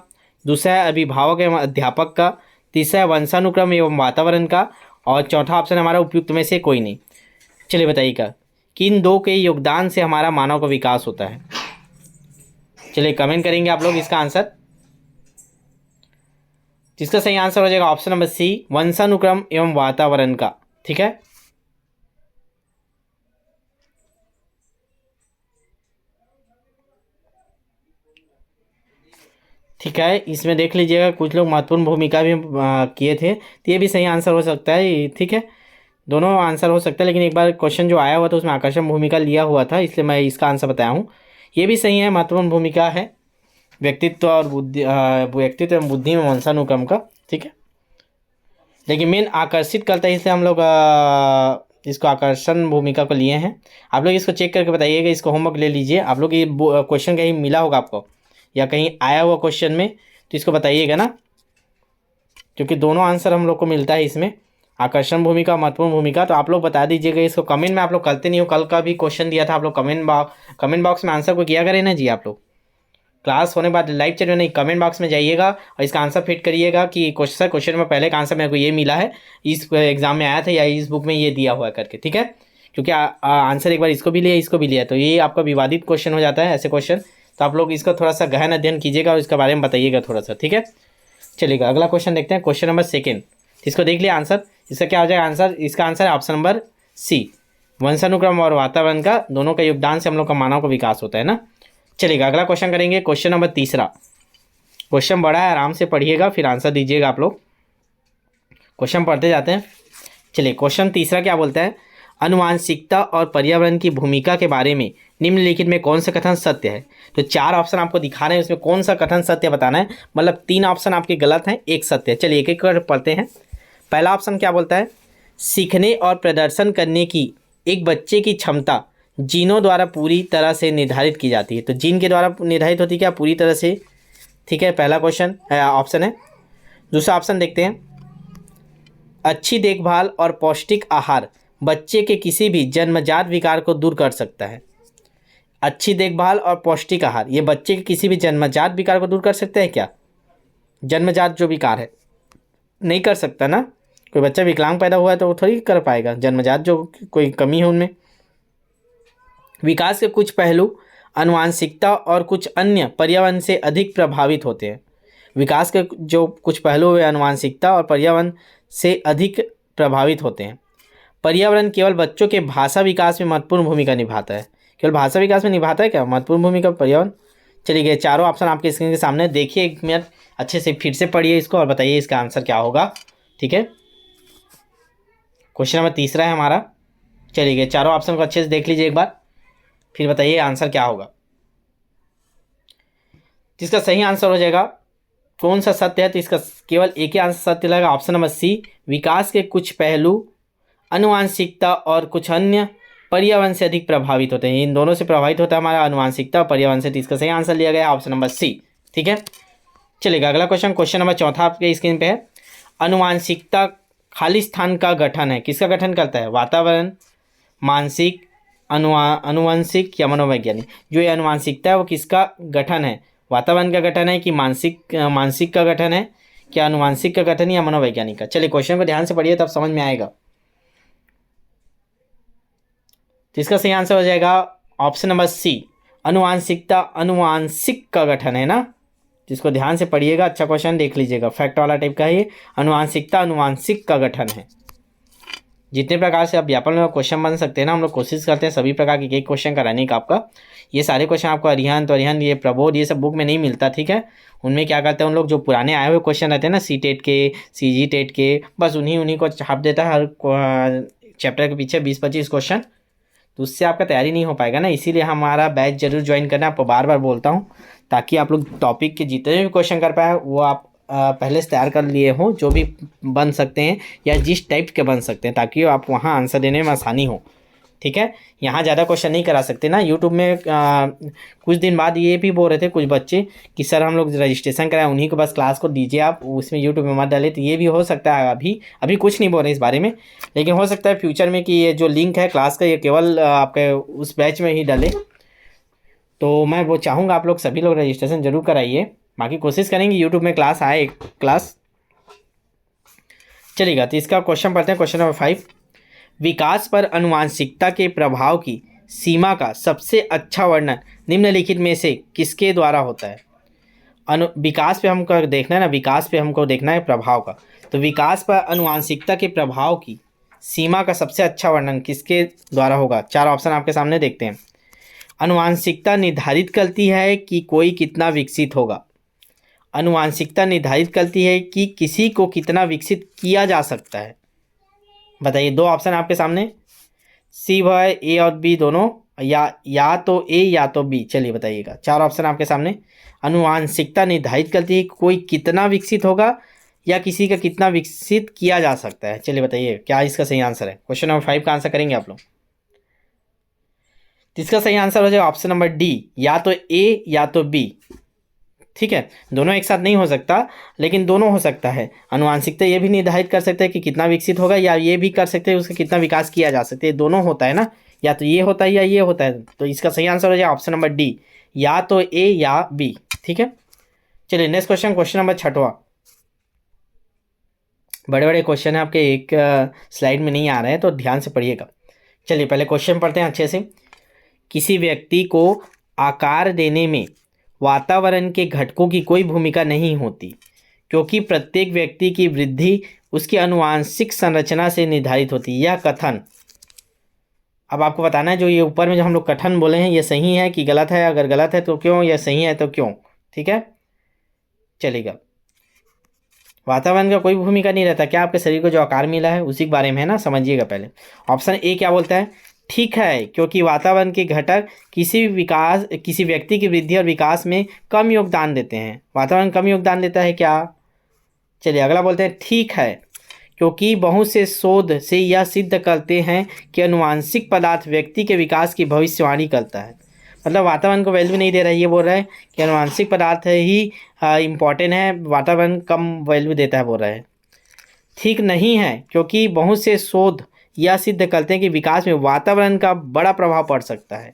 दूसरा है अभिभावक एवं अध्यापक का, तीसरा है वंशानुक्रम एवं वातावरण का, और चौथा ऑप्शन हमारा उपयुक्त में से कोई नहीं। चलिए बताइएगा किन दो के योगदान से हमारा मानव का विकास होता है? चलिए कमेंट करेंगे आप लोग इसका आंसर। जिसका सही आंसर हो जाएगा ऑप्शन नंबर सी, वंशानुक्रम एवं वातावरण का। ठीक है, ठीक है, इसमें देख लीजिएगा कुछ लोग महत्वपूर्ण भूमिका भी किए थे, तो ये भी सही आंसर हो सकता है। ठीक है, दोनों आंसर हो सकता है, लेकिन एक बार क्वेश्चन जो आया हुआ था उसमें आकर्षण भूमिका लिया हुआ था, इसलिए मैं इसका आंसर बताया हूँ। ये भी सही है, महत्वपूर्ण भूमिका है व्यक्तित्व और बुद्धि, व्यक्तित्व एवं बुद्धि में वंशानुक्रम का। ठीक है, लेकिन मेन आकर्षित करता है, इसलिए हम लोग इसको आकर्षण भूमिका को लिए हैं। आप लोग इसको चेक करके बताइएगा, इसको होमवर्क ले लीजिए। आप लोग ये क्वेश्चन कहीं मिला होगा आपको या कहीं आया हुआ क्वेश्चन में, तो इसको बताइएगा ना, क्योंकि दोनों आंसर हम लोग को मिलता है इसमें, आकर्षण भूमिका, महत्वपूर्ण भूमिका। तो आप लोग बता दीजिएगा इसको कमेंट में। आप लोग करते नहीं हो, कल का भी क्वेश्चन दिया था, आप लोग कमेंट बॉक्स में आंसर को किया करें ना जी। आप लोग क्लास होने बाद लाइव चैट में नहीं, कमेंट बॉक्स में जाइएगा और इसका आंसर फिट करिएगा कि क्वेश्चन में पहले का आंसर मेरे को ये मिला है, इस एग्जाम में आया था, या इस बुक में ये दिया हुआ है करके। ठीक है, क्योंकि आंसर एक बार इसको भी लिया इसको भी लिया, तो ये आपका विवादित क्वेश्चन हो जाता है ऐसे क्वेश्चन। तो आप लोग इसका थोड़ा सा गहन अध्ययन कीजिएगा और इसके बारे में बताइएगा थोड़ा सा। ठीक है, चलिएगा अगला क्वेश्चन देखते हैं। क्वेश्चन नंबर सेकेंड, इसको देख लिया आंसर, इसका क्या हो जाएगा आंसर? इसका आंसर है ऑप्शन नंबर सी, वंशानुक्रम और वातावरण का दोनों का योगदान से हम लोग का मानव का विकास होता है ना। चलिएगा अगला क्वेश्चन करेंगे। क्वेश्चन नंबर तीसरा, क्वेश्चन बड़ा है, आराम से पढ़िएगा फिर आंसर दीजिएगा आप लोग। क्वेश्चन पढ़ते जाते हैं। चलिए क्वेश्चन तीसरा क्या बोलता है, अनुवांशिकता और पर्यावरण की भूमिका के बारे में निम्नलिखित में कौन सा कथन सत्य है? तो चार ऑप्शन आपको दिखा रहे हैं, उसमें कौन सा कथन सत्य बताना है, मतलब तीन ऑप्शन आपके गलत हैं, एक सत्य है। चलिए एक एक कर पढ़ते हैं। पहला ऑप्शन क्या बोलता है, सीखने और प्रदर्शन करने की एक बच्चे की क्षमता जीनों द्वारा पूरी तरह से निर्धारित की जाती है। तो जीन के द्वारा निर्धारित होती है क्या? पूरी तरह से। ठीक है, पहला क्वेश्चन ऑप्शन है। दूसरा ऑप्शन देखते हैं, अच्छी देखभाल और पौष्टिक आहार बच्चे के किसी भी जन्मजात विकार को दूर कर सकता है। अच्छी देखभाल और पौष्टिक आहार ये बच्चे के किसी भी जन्मजात विकार को दूर कर सकते हैं क्या? जन्मजात जो विकार है नहीं कर सकता ना, कोई बच्चा विकलांग पैदा हुआ है तो वो थोड़ी कर पाएगा, जन्मजात जो कोई कमी है उनमें। विकास के कुछ पहलू आनुवांशिकता और कुछ अन्य पर्यावरण से अधिक प्रभावित होते हैं। विकास के जो कुछ पहलू वे आनुवांशिकता और पर्यावरण से अधिक प्रभावित होते हैं। पर्यावरण केवल बच्चों के भाषा विकास में महत्वपूर्ण भूमिका निभाता है। केवल भाषा विकास में निभाता है क्या महत्वपूर्ण भूमिका पर्यावरण? चलिए गए चारों ऑप्शन आपके स्क्रीन के सामने, देखिए 1 मिनट अच्छे से फिर से पढ़िए इसको और बताइए इसका आंसर क्या होगा। ठीक है, क्वेश्चन नंबर 3 है हमारा। चलिए गए चारों ऑप्शन को अच्छे से देख लीजिए एक बार, फिर बताइए आंसर क्या होगा। जिसका सही आंसर हो जाएगा कौन सा सत्य है, तो इसका केवल एक ही आंसर सत्य लगेगा, ऑप्शन नंबर सी। विकास के कुछ पहलू आनुवांशिकता और कुछ अन्य पर्यावरण से अधिक प्रभावित होते हैं। इन दोनों से प्रभावित होता है हमारा आनुवांशिकता और पर्यावरण से, तो इसका सही आंसर लिया गया ऑप्शन नंबर सी। ठीक है, चलिएगा अगला क्वेश्चन, क्वेश्चन नंबर 4 आपके स्क्रीन पे है। आनुवांशिकता खाली स्थान का गठन है, किसका गठन करता है? वातावरण, मानसिक, अनुवांशिक या मनोवैज्ञानिक। जो ये आनुवांशिकता है वो किसका गठन है? वातावरण का गठन है कि मानसिक का गठन है, क्या अनुवांशिक का गठन या मनोवैज्ञानिक का? चलिए क्वेश्चन को ध्यान से पढ़िए तब समझ में आएगा। तो इसका सही आंसर हो जाएगा ऑप्शन नंबर सी, अनुवांशिकता अनुवांशिक का गठन है ना, जिसको ध्यान से पढ़िएगा। अच्छा क्वेश्चन देख लीजिएगा, फैक्ट वाला टाइप का है ये। अनुवांशिकता अनुवांशिक का गठन है। जितने प्रकार से आप व्यापक में क्वेश्चन बन सकते हैं ना, हम लोग कोशिश करते हैं सभी प्रकार के एक क्वेश्चन कराने का आपका। ये सारे क्वेश्चन आपको अरिहंत अरिहंत ये प्रबोध ये सब बुक में नहीं मिलता। ठीक है, उनमें क्या करते हैं उन लोग जो पुराने आए हुए क्वेश्चन रहते हैं ना, सी-टेट के, सी-जी टेट के, बस उन्हीं को छाप देता है हर चैप्टर के पीछे 20-25 क्वेश्चन। तो उससे आपका तैयारी नहीं हो पाएगा ना, इसीलिए हमारा बैच जरूर ज्वाइन करना, आपको बार बार बोलता हूँ, ताकि आप लोग टॉपिक के जितने भी क्वेश्चन कर पाए वो आप पहले से तैयार कर लिए हों, जो भी बन सकते हैं या जिस टाइप के बन सकते हैं, ताकि आप वहाँ आंसर देने में आसानी हो। ठीक है, यहाँ ज़्यादा क्वेश्चन नहीं करा सकते ना। यूट्यूब में कुछ दिन बाद ये भी बोल रहे थे कुछ बच्चे कि सर हम लोग रजिस्ट्रेशन कराएं, उन्हीं को बस क्लास को दीजिए आप, उसमें यूट्यूब में मत डाले। तो ये भी हो सकता है, अभी कुछ नहीं बोल रहे इस बारे में, लेकिन हो सकता है फ्यूचर में कि ये जो लिंक है क्लास का ये केवल आपके उस बैच में ही डाले। तो मैं वो चाहूँगा आप लोग सभी लोग रजिस्ट्रेशन जरूर कराइए, बाकी कोशिश करेंगे यूट्यूब में क्लास आए क्लास। चलिएगा, तो इसका क्वेश्चन पढ़ते हैं, क्वेश्चन नंबर 5। विकास पर आनुवांशिकता के प्रभाव की सीमा का सबसे अच्छा वर्णन निम्नलिखित में से किसके द्वारा होता है? विकास पे हमको देखना है ना, विकास पे हमको देखना है प्रभाव का। तो विकास पर आनुवांशिकता के प्रभाव की सीमा का सबसे अच्छा वर्णन किसके द्वारा होगा? 4 ऑप्शन आपके सामने देखते हैं। आनुवांशिकता निर्धारित करती है कि कोई कितना विकसित होगा। आनुवांशिकता निर्धारित करती है कि किसी को कितना विकसित किया जा सकता है। बताइए, 2 ऑप्शन आपके सामने, सी भाई ए और बी दोनों, या तो ए या तो बी। चलिए बताइएगा, 4 ऑप्शन आपके सामने। आनुवांशिकता निर्धारित करती है कोई कितना विकसित होगा या किसी का कितना विकसित किया जा सकता है। चलिए बताइए क्या इसका सही आंसर है। क्वेश्चन नंबर 5 का आंसर करेंगे आप लोग। इसका सही आंसर हो जाएगा ऑप्शन नंबर डी, या तो ए या तो बी। ठीक है, दोनों एक साथ नहीं हो सकता, लेकिन दोनों हो सकता है। आनुवांशिकता ये भी निर्धारित कर सकते हैं कि कितना विकसित होगा, या ये भी कर सकते हैं उसका कितना विकास किया जा सकता है। दोनों होता है ना, या तो ये होता है या ये होता है। तो इसका सही आंसर हो जाएगा ऑप्शन नंबर डी, या तो ए या बी। ठीक है, चलिए नेक्स्ट क्वेश्चन, क्वेश्चन नंबर 6। बड़े बड़े क्वेश्चन है आपके, एक स्लाइड में नहीं आ रहे हैं, तो ध्यान से पढ़िएगा। चलिए पहले क्वेश्चन पढ़ते हैं अच्छे से। किसी व्यक्ति को आकार देने में वातावरण के घटकों की कोई भूमिका नहीं होती, क्योंकि प्रत्येक व्यक्ति की वृद्धि उसकी आनुवांशिक संरचना से निर्धारित होती है। यह कथन, अब आपको बताना है जो ये ऊपर में जो हम लोग कथन बोले हैं ये सही है कि गलत है, अगर गलत है तो क्यों, या सही है तो क्यों। ठीक है, चलेगा। वातावरण का कोई भूमिका नहीं रहता, क्या आपके शरीर को जो आकार मिला है उसी के बारे में है ना, समझिएगा पहले। ऑप्शन ए क्या बोलता है? ठीक है, क्योंकि वातावरण के घटक किसी व्यक्ति की वृद्धि और विकास में कम योगदान देते हैं। वातावरण कम योगदान देता है क्या? चलिए अगला बोलते हैं, ठीक है, क्योंकि बहुत से शोध से यह सिद्ध करते हैं कि आनुवांशिक पदार्थ व्यक्ति के विकास की भविष्यवाणी करता है। मतलब वातावरण को वैल्यू नहीं दे रहा है, ये बोल रहा है कि आनुवांशिक पदार्थ ही इम्पॉर्टेंट है, वातावरण कम वैल्यू देता है, बोल रहा है। ठीक नहीं है, क्योंकि बहुत से शोध यह सिद्ध करते हैं कि विकास में वातावरण का बड़ा प्रभाव पड़ सकता है।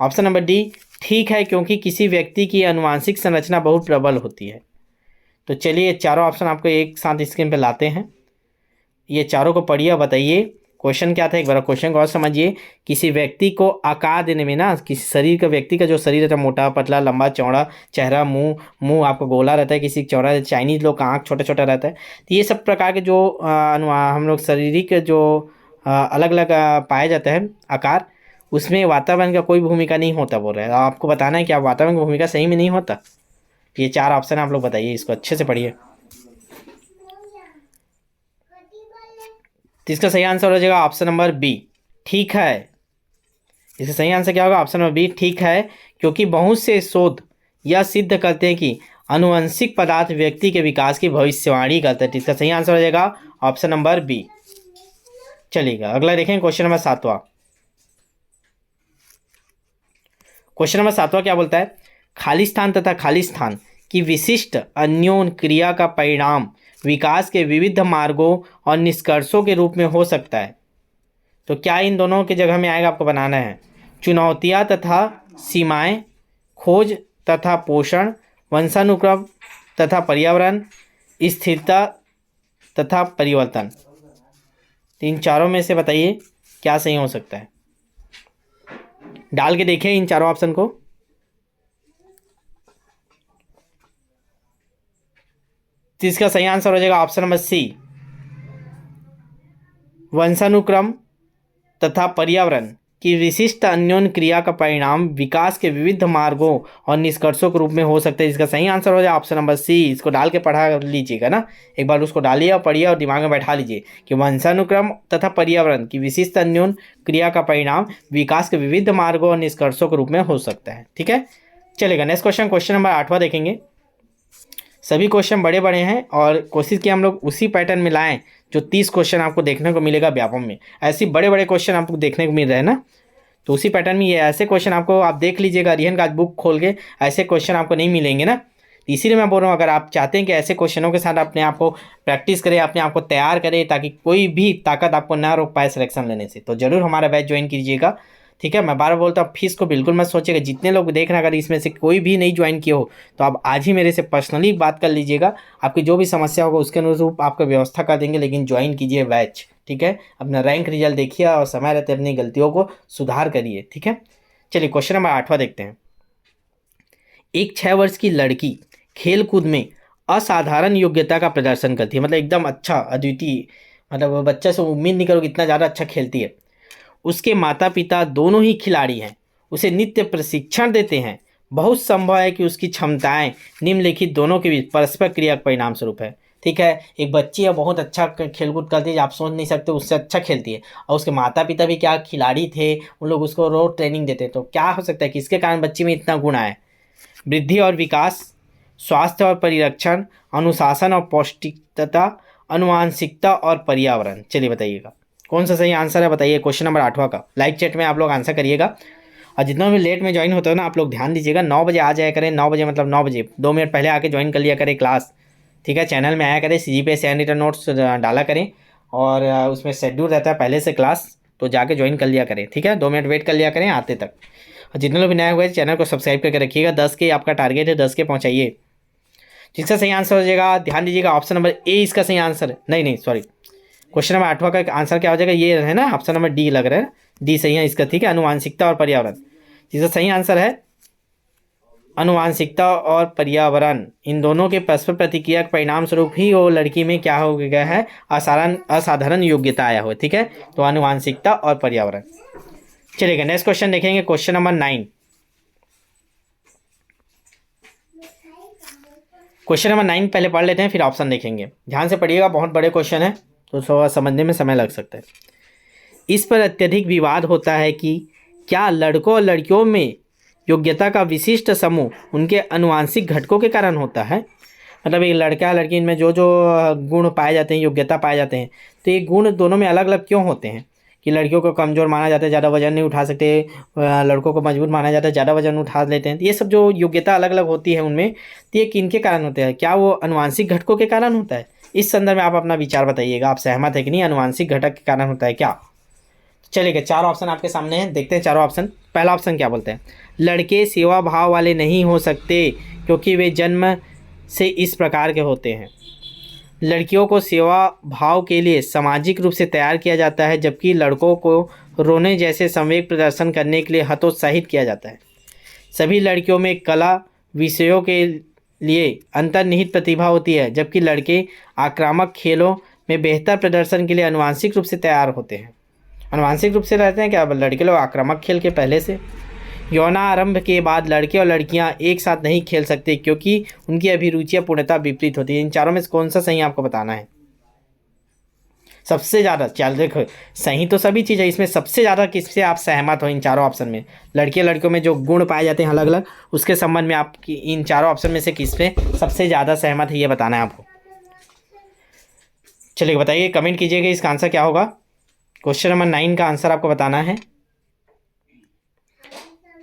ऑप्शन नंबर डी, ठीक है, क्योंकि किसी व्यक्ति की आनुवांशिक संरचना बहुत प्रबल होती है। तो चलिए चारों ऑप्शन आपको एक साथ स्क्रीन पर लाते हैं। ये चारों को पढ़िए और बताइए क्वेश्चन क्या था। एक बार क्वेश्चन को और समझिए। किसी व्यक्ति को आकार देने में ना, किसी शरीर का, व्यक्ति का जो शरीर रहता है, मोटा पतला लंबा चौड़ा, चेहरा मुंह आपका गोला रहता है, किसी का चौड़ा, चाइनीज लोग का आँख छोटा छोटा रहता है। तो ये सब प्रकार के जो हम लोग शारीरिक जो अलग अलग पाए जाते हैं आकार, उसमें वातावरण का कोई भूमिका नहीं होता बोल रहे हैं। आपको बताना है कि आप वातावरण की भूमिका सही में नहीं होता। ये 4 ऑप्शन आप लोग बताइए, इसको अच्छे से पढ़िए। तो इसका सही आंसर हो जाएगा ऑप्शन नंबर बी, ठीक है। इसका सही आंसर क्या होगा? ऑप्शन नंबर बी, ठीक है। क्योंकि बहुत से शोध यह सिद्ध करते हैं कि आनुवंशिक पदार्थ व्यक्ति के विकास की भविष्यवाणी करते हैं। तो इसका सही आंसर हो जाएगा ऑप्शन नंबर बी। चलिएगा अगला देखें, क्वेश्चन नंबर 7वां। क्वेश्चन नंबर 7वां क्या बोलता है? खाली स्थान तथा खाली स्थान की विशिष्ट अन्योन क्रिया का परिणाम विकास के विविध मार्गों और निष्कर्षों के रूप में हो सकता है। तो क्या इन दोनों की जगह में आएगा? आपको बनाना है। चुनौतियाँ तथा सीमाएं, खोज तथा पोषण, वंशानुक्रम तथा पर्यावरण, स्थिरता तथा परिवर्तन। इन चारों में से बताइए क्या सही हो सकता है। डाल के देखिए इन चारों ऑप्शन को। तो इसका सही आंसर हो जाएगा ऑप्शन नंबर सी, वंशानुक्रम तथा पर्यावरण की विशिष्ट अन्योन्य क्रिया का परिणाम विकास के विविध मार्गों और निष्कर्षों के रूप में हो सकते हैं। इसका सही आंसर हो जाए ऑप्शन नंबर सी। इसको डाल के पढ़ा लीजिएगा ना, एक बार उसको डालिए और पढ़िए और दिमाग में बैठा लीजिए कि वंशानुक्रम तथा पर्यावरण की विशिष्ट अन्योन्य क्रिया का परिणाम विकास के विविध मार्गों और निष्कर्षों के रूप में हो सकता है। ठीक है, चलेगा। नेक्स्ट क्वेश्चन, क्वेश्चन नंबर 8वां देखेंगे। सभी क्वेश्चन बड़े बड़े हैं और कोशिश की हम लोग उसी पैटर्न में लाएं जो 30 क्वेश्चन आपको देखने को मिलेगा व्यापम में। ऐसे बड़े बड़े क्वेश्चन आपको देखने को मिल रहे हैं ना, तो उसी पैटर्न में ये ऐसे क्वेश्चन आपको, आप देख लीजिएगा अरिहंत का बुक खोल के, ऐसे क्वेश्चन आपको नहीं मिलेंगे ना। इसीलिए मैं बोल रहा हूँ, अगर आप चाहते हैं कि ऐसे क्वेश्चनों के साथ अपने आप को प्रैक्टिस करें, अपने आप को तैयार करें, ताकि कोई भी ताकत आपको ना रोक पाए सिलेक्शन लेने से, तो ज़रूर हमारा बैच ज्वाइन कीजिएगा। ठीक है, मैं बार बार बोलता हूँ, फीस को बिल्कुल मत सोचिएगा। जितने लोग देख रहे हैं, अगर इसमें से कोई भी नहीं ज्वाइन किए हो तो आप आज ही मेरे से पर्सनली बात कर लीजिएगा। आपकी जो भी समस्या होगा उसके अनुरूप आपका व्यवस्था कर देंगे, लेकिन ज्वाइन कीजिए बैच। ठीक है, अपना रैंक रिजल्ट देखिए और समय रहते अपनी गलतियों को सुधार करिए। ठीक है, चलिए क्वेश्चन नंबर 8वां देखते हैं। एक 6 वर्ष की लड़की खेल कूद में असाधारण योग्यता का प्रदर्शन करती है, मतलब एकदम अच्छा, अद्वितीय, मतलब बच्चे से उम्मीद नहीं करोगे इतना ज़्यादा अच्छा खेलती है। उसके माता पिता दोनों ही खिलाड़ी हैं, उसे नित्य प्रशिक्षण देते हैं। बहुत संभव है कि उसकी क्षमताएं निम्नलिखित दोनों के बीच परस्पर क्रिया के परिणाम स्वरूप है। ठीक है, एक बच्ची है बहुत अच्छा खेलकूद करती है, आप सोच नहीं सकते उससे अच्छा खेलती है, और उसके माता पिता भी क्या खिलाड़ी थे, उन लोग उसको रोज ट्रेनिंग देते। तो क्या हो सकता है कि इसके कारण बच्ची में इतना गुण आए? वृद्धि और विकास, स्वास्थ्य और परिरक्षण, अनुशासन और पौष्टिकता, अनुवांशिकता और पर्यावरण। चलिए बताइएगा कौन सा सही आंसर है, बताइए क्वेश्चन नंबर 8वां का। लाइव चैट में आप लोग आंसर करिएगा, और जितना भी लेट में ज्वाइन होता है ना, आप लोग ध्यान दीजिएगा, 9 बजे आ जाया करें। 9 बजे मतलब 9 बजे 2 मिनट पहले आके ज्वाइन कर लिया करें क्लास। ठीक है, चैनल में आया करें, CGPSC हैंड रिटन नोट्स डाला करें, और उसमें शेड्यूल रहता है पहले से क्लास, तो जाके ज्वाइन कर लिया करें। ठीक है, 2 मिनट वेट कर लिया करें आते तक। और जितने लोग भी नए हुए चैनल को सब्सक्राइब करके रखिएगा। 10 के आपका टारगेट है, 10 के पहुँचाइए। जिसका सही आंसर हो जाएगा, ध्यान दीजिएगा, ऑप्शन नंबर ए इसका सही आंसर, नहीं सॉरी, क्वेश्चन नंबर 8वां का आंसर क्या हो जाएगा, ये है ना, ऑप्शन नंबर डी लग रहा है, डी सही है इसका। ठीक है, अनुवांशिकता और पर्यावरण, जिसका सही आंसर है अनुवांशिकता और पर्यावरण, इन दोनों के परस्पर प्रतिक्रिया के परिणाम स्वरूप ही वो लड़की में क्या हो गया है, असाधारण योग्यता आया हो। ठीक है, तो अनुवांशिकता और पर्यावरण। चलिएगा नेक्स्ट क्वेश्चन देखेंगे, क्वेश्चन नंबर 9। क्वेश्चन नंबर 9 पहले पढ़ लेते हैं, फिर ऑप्शन देखेंगे। ध्यान से पढ़िएगा, बहुत बड़े क्वेश्चन है तो समझने में समय लग सकता है। इस पर अत्यधिक विवाद होता है कि क्या लड़कों और लड़कियों में योग्यता का विशिष्ट समूह उनके अनुवांशिक घटकों के कारण होता है। मतलब एक लड़का लड़की में जो जो गुण पाए जाते हैं, योग्यता पाए जाते हैं, तो ये गुण दोनों में अलग अलग क्यों होते हैं? कि लड़कियों को कमज़ोर माना जाता है, ज़्यादा वजन नहीं उठा सकते, लड़कों को मजबूत माना जाता है, ज़्यादा वजन उठा लेते हैं। ये सब जो योग्यता अलग अलग होती है उनमें, तो ये किन के कारण होते हैं? क्या वो अनुवांशिक घटकों के कारण होता है? इस संदर्भ में आप अपना विचार बताइएगा, आप सहमत है कि नहीं, अनुवांशिक घटक के कारण होता है क्या? चलिए 4 ऑप्शन आपके सामने हैं, देखते हैं चारों ऑप्शन। पहला ऑप्शन क्या बोलते हैं, लड़के सेवा भाव वाले नहीं हो सकते क्योंकि वे जन्म से इस प्रकार के होते हैं। लड़कियों को सेवा भाव के लिए सामाजिक रूप से तैयार किया जाता है, जबकि लड़कों को रोने जैसे संवेग प्रदर्शन करने के लिए हतोत्साहित किया जाता है। सभी लड़कियों में कला विषयों के लिए अंतर्निहित प्रतिभा होती है, जबकि लड़के आक्रामक खेलों में बेहतर प्रदर्शन के लिए आनुवांशिक रूप से तैयार होते हैं। आनुवांशिक रूप से रहते हैं क्या? लड़के लोग आक्रामक खेल के पहले से। यौनारंभ के बाद लड़के और लड़कियां एक साथ नहीं खेल सकते क्योंकि उनकी अभिरुचियां पूर्णतः विपरीत होती है। इन चारों में से कौन सा सही आपको बताना है? सबसे ज़्यादा, चल देखो सही तो सभी चीज़ है, इसमें सबसे ज़्यादा किससे आप सहमत हो इन चारों ऑप्शन में? लड़के लड़कियों में जो गुण पाए जाते हैं अलग अलग, उसके संबंध में आप इन चारों ऑप्शन में से किस पे सबसे ज़्यादा सहमत है, ये बताना है आपको। चलिए बताइए, कमेंट कीजिएगा इसका आंसर क्या होगा। क्वेश्चन नंबर 9 का आंसर आपको बताना है।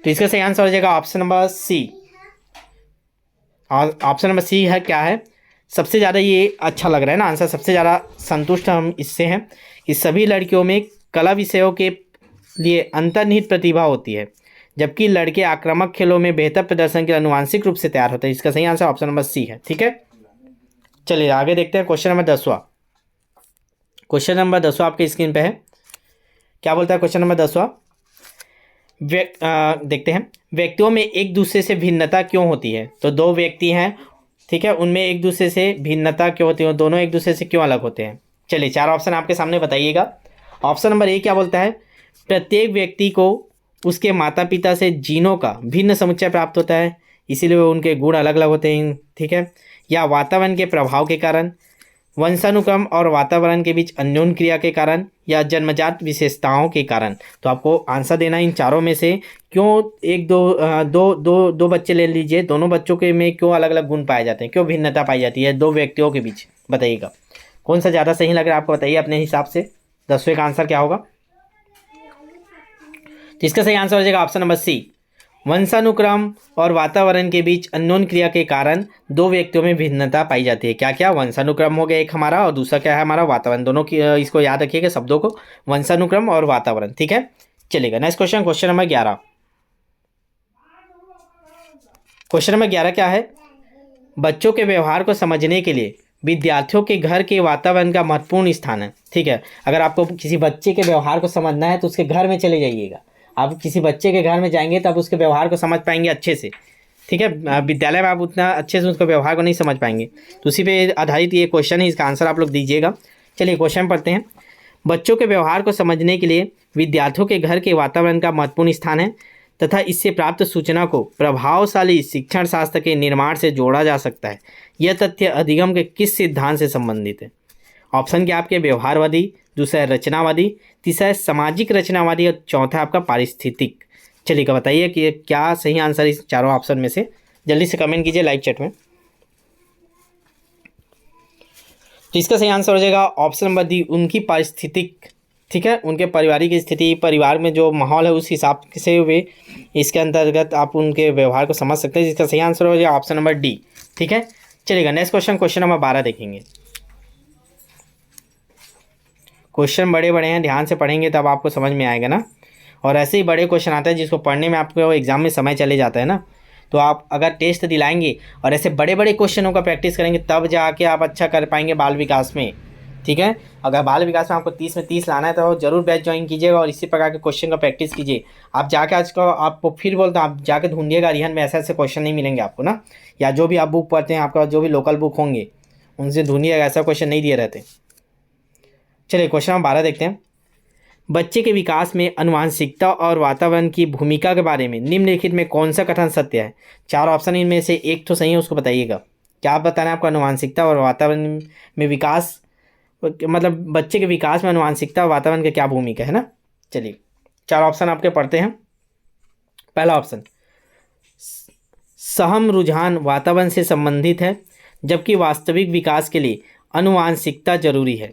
तो इसका सही आंसर हो जाएगा ऑप्शन नंबर सी। और ऑप्शन नंबर सी है क्या है? सबसे ज़्यादा ये अच्छा लग रहा है ना आंसर, सबसे ज़्यादा संतुष्ट हम इससे हैं कि सभी लड़कियों में कला विषयों के लिए अंतर्निहित प्रतिभा होती है, जबकि लड़के आक्रामक खेलों में बेहतर प्रदर्शन के लिए आनुवांशिक रूप से तैयार होते हैं। इसका सही आंसर ऑप्शन नंबर सी है। ठीक है, चलिए आगे देखते हैं। क्वेश्चन नंबर 10वां। क्वेश्चन नंबर 10वां आपके स्क्रीन पे है। क्या बोलता है क्वेश्चन नंबर 10वां? देखते हैं, व्यक्तियों में एक दूसरे से भिन्नता क्यों होती है? तो दो व्यक्ति हैं, ठीक है, उनमें एक दूसरे से भिन्नता क्यों होती है? दोनों एक दूसरे से क्यों अलग होते हैं? चलिए चार ऑप्शन आपके सामने बताइएगा। ऑप्शन नंबर ए क्या बोलता है? प्रत्येक व्यक्ति को उसके माता पिता से जीनों का भिन्न समुच्चय प्राप्त होता है, इसीलिए उनके गुण अलग अलग होते हैं। ठीक है, या वातावरण के प्रभाव के कारण, वंशानुक्रम और वातावरण के बीच अन्योन्य क्रिया के कारण, या जन्मजात विशेषताओं के कारण। तो आपको आंसर देना इन चारों में से क्यों एक दो बच्चे ले लीजिए, दोनों बच्चों के में क्यों अलग अलग गुण पाए जाते हैं, क्यों भिन्नता पाई जाती है दो व्यक्तियों के बीच, बताइएगा कौन सा ज़्यादा सही लग रहा है आपको, बताइए अपने हिसाब से। 10वें का आंसर क्या होगा? तो इसका सही आंसर हो जाएगा ऑप्शन नंबर सी। वंशानुक्रम और वातावरण के बीच अन्योन्य क्रिया के कारण दो व्यक्तियों में भिन्नता पाई जाती है। क्या क्या? वंशानुक्रम हो गया एक हमारा, और दूसरा क्या है हमारा? वातावरण। दोनों की इसको याद रखिएगा शब्दों को, वंशानुक्रम और वातावरण। ठीक है, चलेगा। Next question, question number 11। Question number 11 क्या है? बच्चों के व्यवहार को समझने के लिए विद्यार्थियों के घर के वातावरण का महत्वपूर्ण स्थान है। ठीक है, अगर आपको किसी बच्चे के व्यवहार को समझना है तो उसके घर में चले जाइएगा। आप किसी बच्चे के घर में जाएंगे तब उसके व्यवहार को समझ पाएंगे अच्छे से। ठीक है, विद्यालय में आप उतना अच्छे से उसके व्यवहार को नहीं समझ पाएंगे, तो उसी पे आधारित ये क्वेश्चन है, इसका आंसर आप लोग दीजिएगा। चलिए क्वेश्चन पढ़ते हैं। बच्चों के व्यवहार को समझने के लिए विद्यार्थियों के घर के वातावरण का महत्वपूर्ण स्थान है तथा इससे प्राप्त सूचना को प्रभावशाली शिक्षण शास्त्र के निर्माण से जोड़ा जा सकता है। यह तथ्य अधिगम के किस सिद्धांत से संबंधित है? ऑप्शन क्या आपके? व्यवहारवादी, दूसरा है रचनावादी, तीसरा है सामाजिक रचनावादी, और चौथा है आपका पारिस्थितिक। चलिए बताइए कि क्या सही आंसर इस चारों ऑप्शन में से, जल्दी से कमेंट कीजिए लाइव चैट में। तो इसका सही आंसर हो जाएगा ऑप्शन नंबर डी, उनकी पारिस्थितिक। ठीक है, उनके पारिवारिक स्थिति, परिवार में जो माहौल है उस हिसाब से वे इसके अंतर्गत आप उनके व्यवहार को समझ सकते हैं, जिसका सही आंसर हो जाएगा ऑप्शन नंबर डी। ठीक है, चलिएगा नेक्स्ट क्वेश्चन, क्वेश्चन नंबर 12 देखेंगे। क्वेश्चन बड़े बड़े हैं, ध्यान से पढ़ेंगे तब आपको समझ में आएगा ना। और ऐसे ही बड़े क्वेश्चन आते हैं जिसको पढ़ने में आपको एग्जाम में समय चले जाता है ना, तो आप अगर टेस्ट दिलाएंगे और ऐसे बड़े बड़े क्वेश्चनों का प्रैक्टिस करेंगे तब जाके आप अच्छा कर पाएंगे बाल विकास में। ठीक है, अगर बाल विकास में आपको 30 में 30 लाना है तो जरूर बैच ज्वाइन कीजिएगा और इसी प्रकार के क्वेश्चन का प्रैक्टिस कीजिए। आप जाके आज का आपको फिर बोलते हैं, आप जाके ढूंढिएगा अरिहन में ऐसे ऐसे क्वेश्चन नहीं मिलेंगे आपको ना, या जो भी आप बुक पढ़ते हैं, आपका जो भी लोकल बुक होंगे उनसे ढूंढिएगा, ऐसा क्वेश्चन नहीं दिए रहते। चलिए क्वेश्चन नंबर 12 देखते हैं। बच्चे के विकास में आनुवंशिकता और वातावरण की भूमिका के बारे में निम्नलिखित में कौन सा कथन सत्य है? चार ऑप्शन इनमें से एक तो सही है, उसको बताइएगा। क्या आप बताना है आपको? आनुवंशिकता और वातावरण में विकास, मतलब बच्चे के विकास में आनुवंशिकता और वातावरण की क्या भूमिका है ना। चलिए चार ऑप्शन आपके पढ़ते हैं। पहला ऑप्शन, सहम रुझान वातावरण से संबंधित है जबकि वास्तविक विकास के लिए आनुवंशिकता जरूरी है।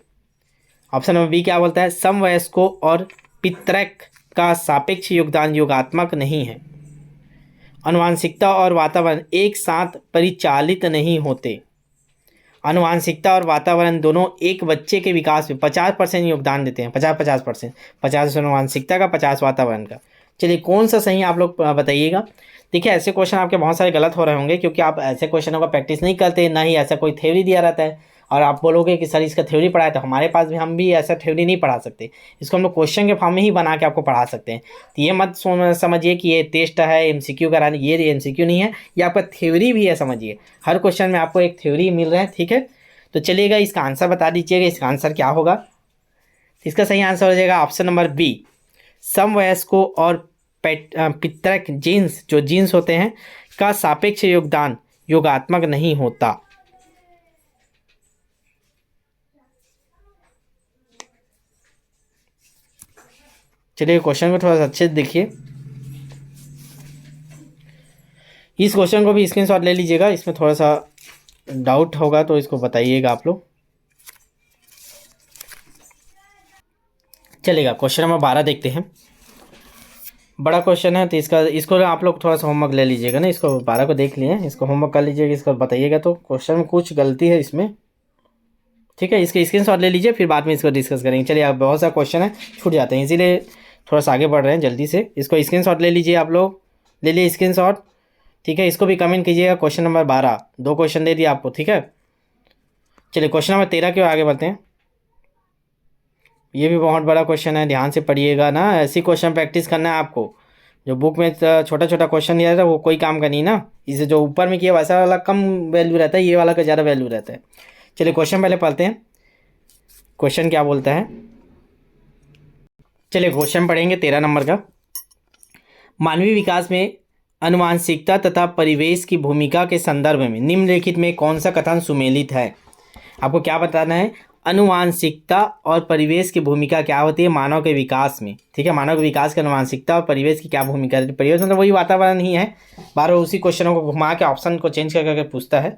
ऑप्शन नंबर बी क्या बोलता है? समवयस्कों और पितृक का सापेक्ष योगदान योगात्मक नहीं है। आनुवंशिकता और वातावरण एक साथ परिचालित नहीं होते। आनुवंशिकता और वातावरण दोनों एक बच्चे के विकास में 50% योगदान देते हैं, 50% 50 आनुवंशिकता का, 50 वातावरण का। चलिए कौन सा सही आप लोग बताइएगा। देखिए ऐसे क्वेश्चन आपके बहुत सारे गलत हो रहे होंगे क्योंकि आप ऐसे क्वेश्चनों का प्रैक्टिस नहीं करते, ना ही ऐसा कोई थ्योरी दिया रहता है। और आप बोलोगे कि सर इसका थ्योरी पढ़ा है, तो हमारे पास भी हम भी ऐसा थ्योरी नहीं पढ़ा सकते, इसको हम लोग क्वेश्चन के फॉर्म में ही बना के आपको पढ़ा सकते हैं। तो ये मत समझिए कि ये टेस्ट है MCQ कराने, ये MCQ नहीं है, ये आपका थ्योरी भी है, समझिए हर क्वेश्चन में आपको एक थ्योरी मिल रहा है, ठीक है। तो चलिएगा इसका आंसर बता दीजिएगा, इसका आंसर क्या होगा। इसका सही आंसर हो जाएगा ऑप्शन नंबर बी, समवयस्कों और पितरक जीन्स, जो जीन्स होते हैं का सापेक्ष योगदान योगात्मक नहीं होता। चलिए क्वेश्चन को थोड़ा सा अच्छे से देखिए, इस क्वेश्चन को भी स्क्रीनशॉट ले लीजिएगा, इसमें थोड़ा सा डाउट होगा तो इसको बताइएगा आप लोग। चलेगा क्वेश्चन नंबर 12 देखते हैं, बड़ा क्वेश्चन है, तो इसको आप लोग थोड़ा सा होमवर्क ले लीजिएगा ना, इसको 12 को देख लिए, इसको होमवर्क कर लीजिएगा, इसको बताइएगा। तो क्वेश्चन में कुछ गलती है इसमें, ठीक है, इसके स्क्रीनशॉट ले लीजिए, फिर बाद में इसको डिस्कस करेंगे। चलिए अब बहुत सा क्वेश्चन है छूट जाते हैं, इसीलिए थोड़ा सा आगे बढ़ रहे हैं जल्दी से। इसको स्क्रीनशॉट ले लीजिए, आप लोग ले लिए स्क्रीनशॉट, ठीक है। इसको भी कमेंट कीजिएगा, क्वेश्चन नंबर 12, 2 क्वेश्चन दे दिए आपको, ठीक है। चलिए क्वेश्चन नंबर 13 के आगे बढ़ते हैं, ये भी बहुत बड़ा क्वेश्चन है, ध्यान से पढ़िएगा ना, ऐसी क्वेश्चन प्रैक्टिस करना है आपको। जो बुक में छोटा छोटा क्वेश्चन दिया था वो कोई काम का नहीं ना, इसे जो ऊपर में किया वैसा वाला कम वैल्यू रहता है, ये वाला का ज़्यादा वैल्यू रहता है। चलिए क्वेश्चन पहले पढ़ते हैं, क्वेश्चन क्या बोलता है। चलिए क्वेश्चन पढ़ेंगे 13 नंबर का, मानवीय विकास में आनुवांशिकता तथा परिवेश की भूमिका के संदर्भ में निम्नलिखित में कौन सा कथन सुमेलित है। आपको क्या बताना है, आनुवांशिकता और परिवेश की भूमिका क्या होती है मानव के विकास में, ठीक है। मानव के विकास की आनुवांशिकता और परिवेश की क्या भूमिका है। परिवेश मतलब वही वातावरण ही है, बार बार उसी क्वेश्चनों को घुमा के ऑप्शन को चेंज कर करके पूछता है।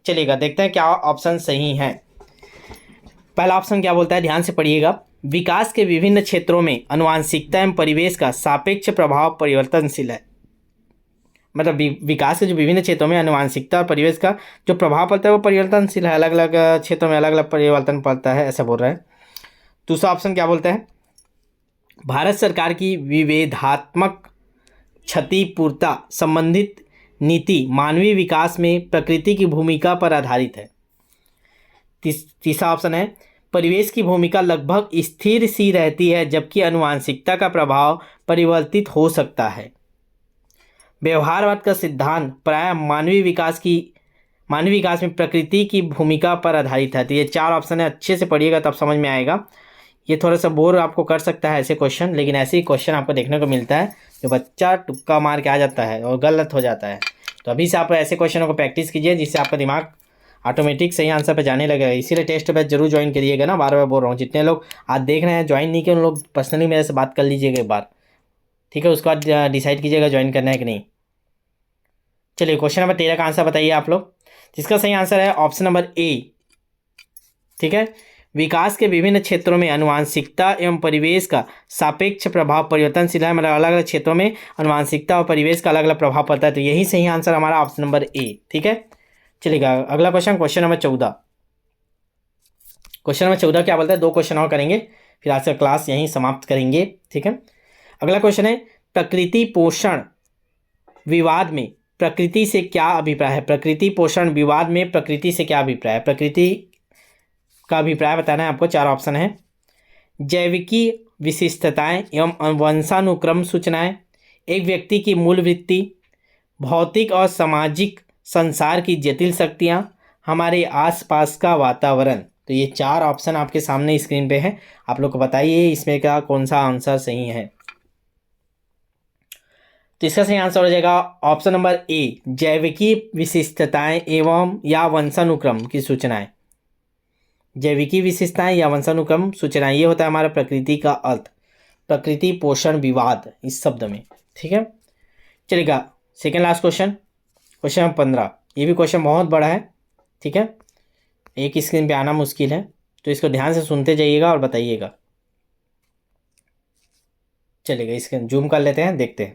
चलिएगा देखते हैं क्या ऑप्शन सही है। पहला ऑप्शन क्या बोलता है, ध्यान से पढ़िएगा, विकास के विभिन्न क्षेत्रों में आनुवांशिकता एवं परिवेश का सापेक्ष प्रभाव परिवर्तनशील है। मतलब विकास के जो विभिन्न क्षेत्रों में आनुवांशिकता और परिवेश का जो प्रभाव पड़ता है वो परिवर्तनशील है, अलग अलग क्षेत्रों में अलग अलग परिवर्तन पड़ता है, ऐसा बोल रहा है। दूसरा ऑप्शन क्या बोलता है, भारत सरकार की विभेदात्मक क्षतिपूर्ता संबंधित नीति मानवीय विकास में प्रकृति की भूमिका पर आधारित है। तीसरा ऑप्शन है, परिवेश की भूमिका लगभग स्थिर सी रहती है जबकि आनुवांशिकता का प्रभाव परिवर्तित हो सकता है। व्यवहारवाद का सिद्धांत प्रायः मानवीय विकास में प्रकृति की भूमिका पर आधारित है। तो ये 4 ऑप्शन है, अच्छे से पढ़िएगा तब समझ में आएगा। ये थोड़ा सा बोर आपको कर सकता है ऐसे क्वेश्चन, लेकिन ऐसे ही क्वेश्चन आपको देखने को मिलता है जो बच्चा तुक्का मार के आ जाता है और गलत हो जाता है। तो अभी से आप ऐसे क्वेश्चनों को प्रैक्टिस कीजिए जिससे आपका दिमाग ऑटोमेटिक सही आंसर पे जाने लगेगा। इसीलिए टेस्ट बैच जरूर ज्वाइन करिएगा ना, बार बार बोल रहा हूँ। जितने लोग आज देख रहे हैं ज्वाइन नहीं किए उन लोग पर्सनली मेरे से बात कर लीजिएगा एक बार, ठीक है, उसके बाद डिसाइड कीजिएगा ज्वाइन करना है कि नहीं। चलिए क्वेश्चन नंबर 13 का आंसर बताइए आप लोग, जिसका सही आंसर है ऑप्शन नंबर ए, ठीक है। विकास के विभिन्न क्षेत्रों में आनुवांशिकता एवं परिवेश का सापेक्ष प्रभाव परिवर्तनशील है, मतलब अलग अलग क्षेत्रों में आनुवांशिकता और परिवेश का अलग अलग प्रभाव पड़ता है। तो यही सही आंसर हमारा ऑप्शन नंबर ए, ठीक है। चलिएगा अगला question, question number 14। Question number 14 क्या बोलता है, 2 क्वेश्चन और करेंगे फिर आज का क्लास यहीं समाप्त करेंगे, ठीक है। अगला क्वेश्चन है, प्रकृति पोषण विवाद में प्रकृति से क्या अभिप्राय है। प्रकृति पोषण विवाद में प्रकृति से क्या अभिप्राय है, प्रकृति का अभिप्राय बताना है आपको। 4 ऑप्शन है, जैविकी विशिष्टताएं एवं वंशानुक्रम सूचनाएं, एक व्यक्ति की मूल वृत्ति, भौतिक और सामाजिक संसार की जटिल शक्तियां, हमारे आसपास का वातावरण। तो ये 4 ऑप्शन आपके सामने स्क्रीन पे है, आप लोग को बताइए इसमें का कौन सा आंसर सही है। तो इसका सही आंसर हो जाएगा ऑप्शन नंबर ए, जैविकी विशिष्टताएं एवं या वंशानुक्रम की सूचनाएं। जैविकी विशेषताएं या वंशानुक्रम सूचनाएं, ये होता है हमारा प्रकृति का अर्थ, प्रकृति पोषण विवाद इस शब्द में, ठीक है। चलिएगा second last question, question number 15। ये भी क्वेश्चन बहुत बड़ा है, ठीक है, एक स्क्रीन पे आना मुश्किल है, तो इसको ध्यान से सुनते जाइएगा और बताइएगा। चलिएगा इसके जूम कर लेते हैं, देखते हैं।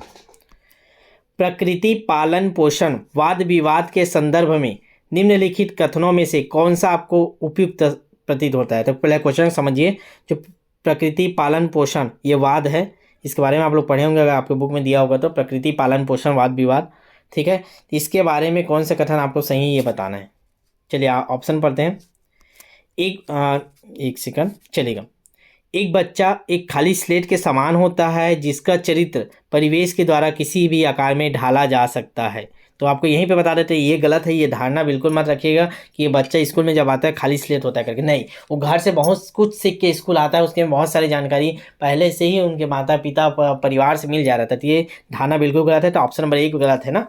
प्रकृति पालन पोषण वाद विवाद के संदर्भ में निम्नलिखित कथनों में से कौन सा आपको उपयुक्त प्रतीत होता है। तो पहले क्वेश्चन समझिए, जो प्रकृति पालन पोषण ये वाद है, इसके बारे में आप लोग पढ़े होंगे, अगर आपके बुक में दिया होगा तो, प्रकृति पालन पोषण वाद विवाद, ठीक है। इसके बारे में कौन से कथन आपको सही ये बताना है। चलिए ऑप्शन पढ़ते हैं। एक सेकंड चलेगा। एक बच्चा एक खाली स्लेट के समान होता है जिसका चरित्र परिवेश के द्वारा किसी भी आकार में ढाला जा सकता है। तो आपको यहीं पे बता देते हैं ये गलत है, ये धारणा बिल्कुल मत रखिएगा कि ये बच्चा स्कूल में जब आता है खाली स्लेट होता है करके। नहीं, वो घर से बहुत कुछ सीख के स्कूल आता है, उसके में बहुत सारी जानकारी पहले से ही उनके माता पिता परिवार से मिल जा रहा था। तो ये धारणा बिल्कुल गलत है। तो ऑप्शन नंबर 1 गलत है ना।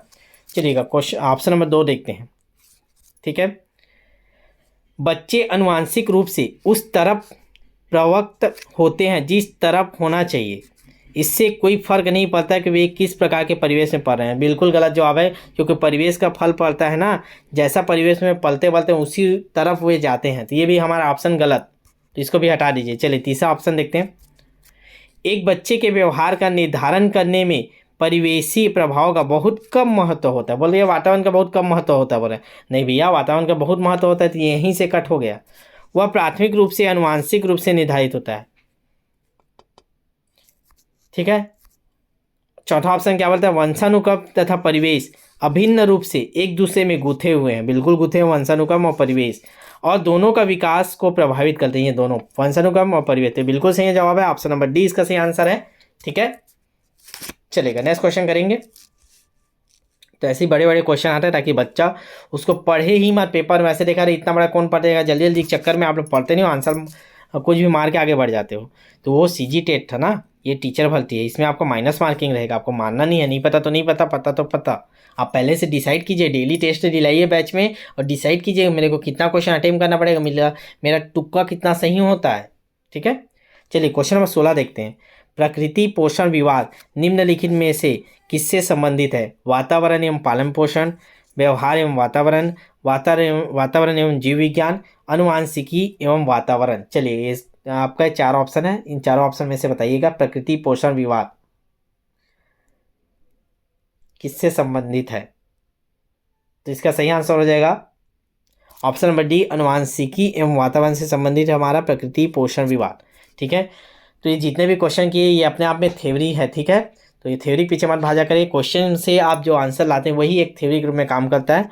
चलिएगा क्वेश्चन ऑप्शन नंबर 2 देखते हैं। ठीक है, बच्चे अनुवांशिक रूप से उस तरफ प्रवृत्त होते हैं जिस तरफ होना चाहिए। इससे कोई फर्क नहीं पड़ता कि वे किस प्रकार के परिवेश में पढ़ रहे हैं। बिल्कुल गलत जवाब है, क्योंकि परिवेश का फल पड़ता है ना, जैसा परिवेश में पलते पलते उसी तरफ वे जाते हैं। तो ये भी हमारा ऑप्शन गलत, तो इसको भी हटा दीजिए। चलिए तीसरा ऑप्शन देखते हैं। एक बच्चे के व्यवहार का निर्धारण करने में परिवेशी प्रभाव का बहुत कम महत्व होता है। बोल रहे वातावरण का बहुत कम महत्व होता है। बोल रहे नहीं भैया, वातावरण का बहुत महत्व होता है। तो यहीं से कट हो गया। वह प्राथमिक रूप से आनुवांशिक रूप से निर्धारित होता है। ठीक है, चौथा ऑप्शन क्या बोलता है? वंशानुक्रम तथा परिवेश अभिन्न रूप से एक दूसरे में गुथे हुए हैं। बिल्कुल गुथे हैं वंशानुक्रम और परिवेश, और दोनों का विकास को प्रभावित करते हैं। ये दोनों वंशानुक्रम और परिवेश। तो बिल्कुल सही जवाब है, ऑप्शन नंबर डी इसका सही आंसर है। ठीक है, चलेगा नेक्स्ट क्वेश्चन करेंगे। तो ऐसे ही बड़े बड़े क्वेश्चन आते हैं ताकि बच्चा उसको पढ़े ही मत। पेपर में ऐसे देखा रहे इतना बड़ा कौन पढ़ेगा, जल्दी जल्दी चक्कर में आप लोग पढ़ते नहीं हो, आंसर कुछ भी मार के आगे बढ़ जाते हो। तो वो सीजी टेट था ना, ये टीचर भर्ती है, इसमें आपको माइनस मार्किंग रहेगा। आपको मानना नहीं है, नहीं पता तो नहीं पता, पता तो पता। आप पहले से डिसाइड कीजिए, डेली टेस्ट दिलाइए बैच में, और डिसाइड कीजिए मेरे को कितना क्वेश्चन अटेम्प्ट करना पड़ेगा, मेरा तुक्का कितना सही होता है। ठीक है, चलिए क्वेश्चन नंबर 16 देखते हैं। प्रकृति पोषण विवाद निम्नलिखित में से किससे संबंधित है? वातावरण एवं पालन पोषण, व्यवहार एवं वातावरण एवं जीव विज्ञान, अनुवांशिकी एवं वातावरण। चलिए ये आपका 4 ऑप्शन है, इन चारों ऑप्शन में से बताइएगा प्रकृति पोषण विवाद किससे संबंधित है। तो इसका सही आंसर हो जाएगा ऑप्शन नंबर डी, अनुवांशिकी एवं वातावरण से संबंधित है हमारा प्रकृति पोषण विवाद। ठीक है, तो ये जितने भी क्वेश्चन किए ये अपने आप में थ्योरी है। ठीक है, तो ये थ्योरी पीछे मत भाजा करिए, क्वेश्चन से आप जो आंसर लाते हैं वही एक थ्योरी के रूप में काम करता है।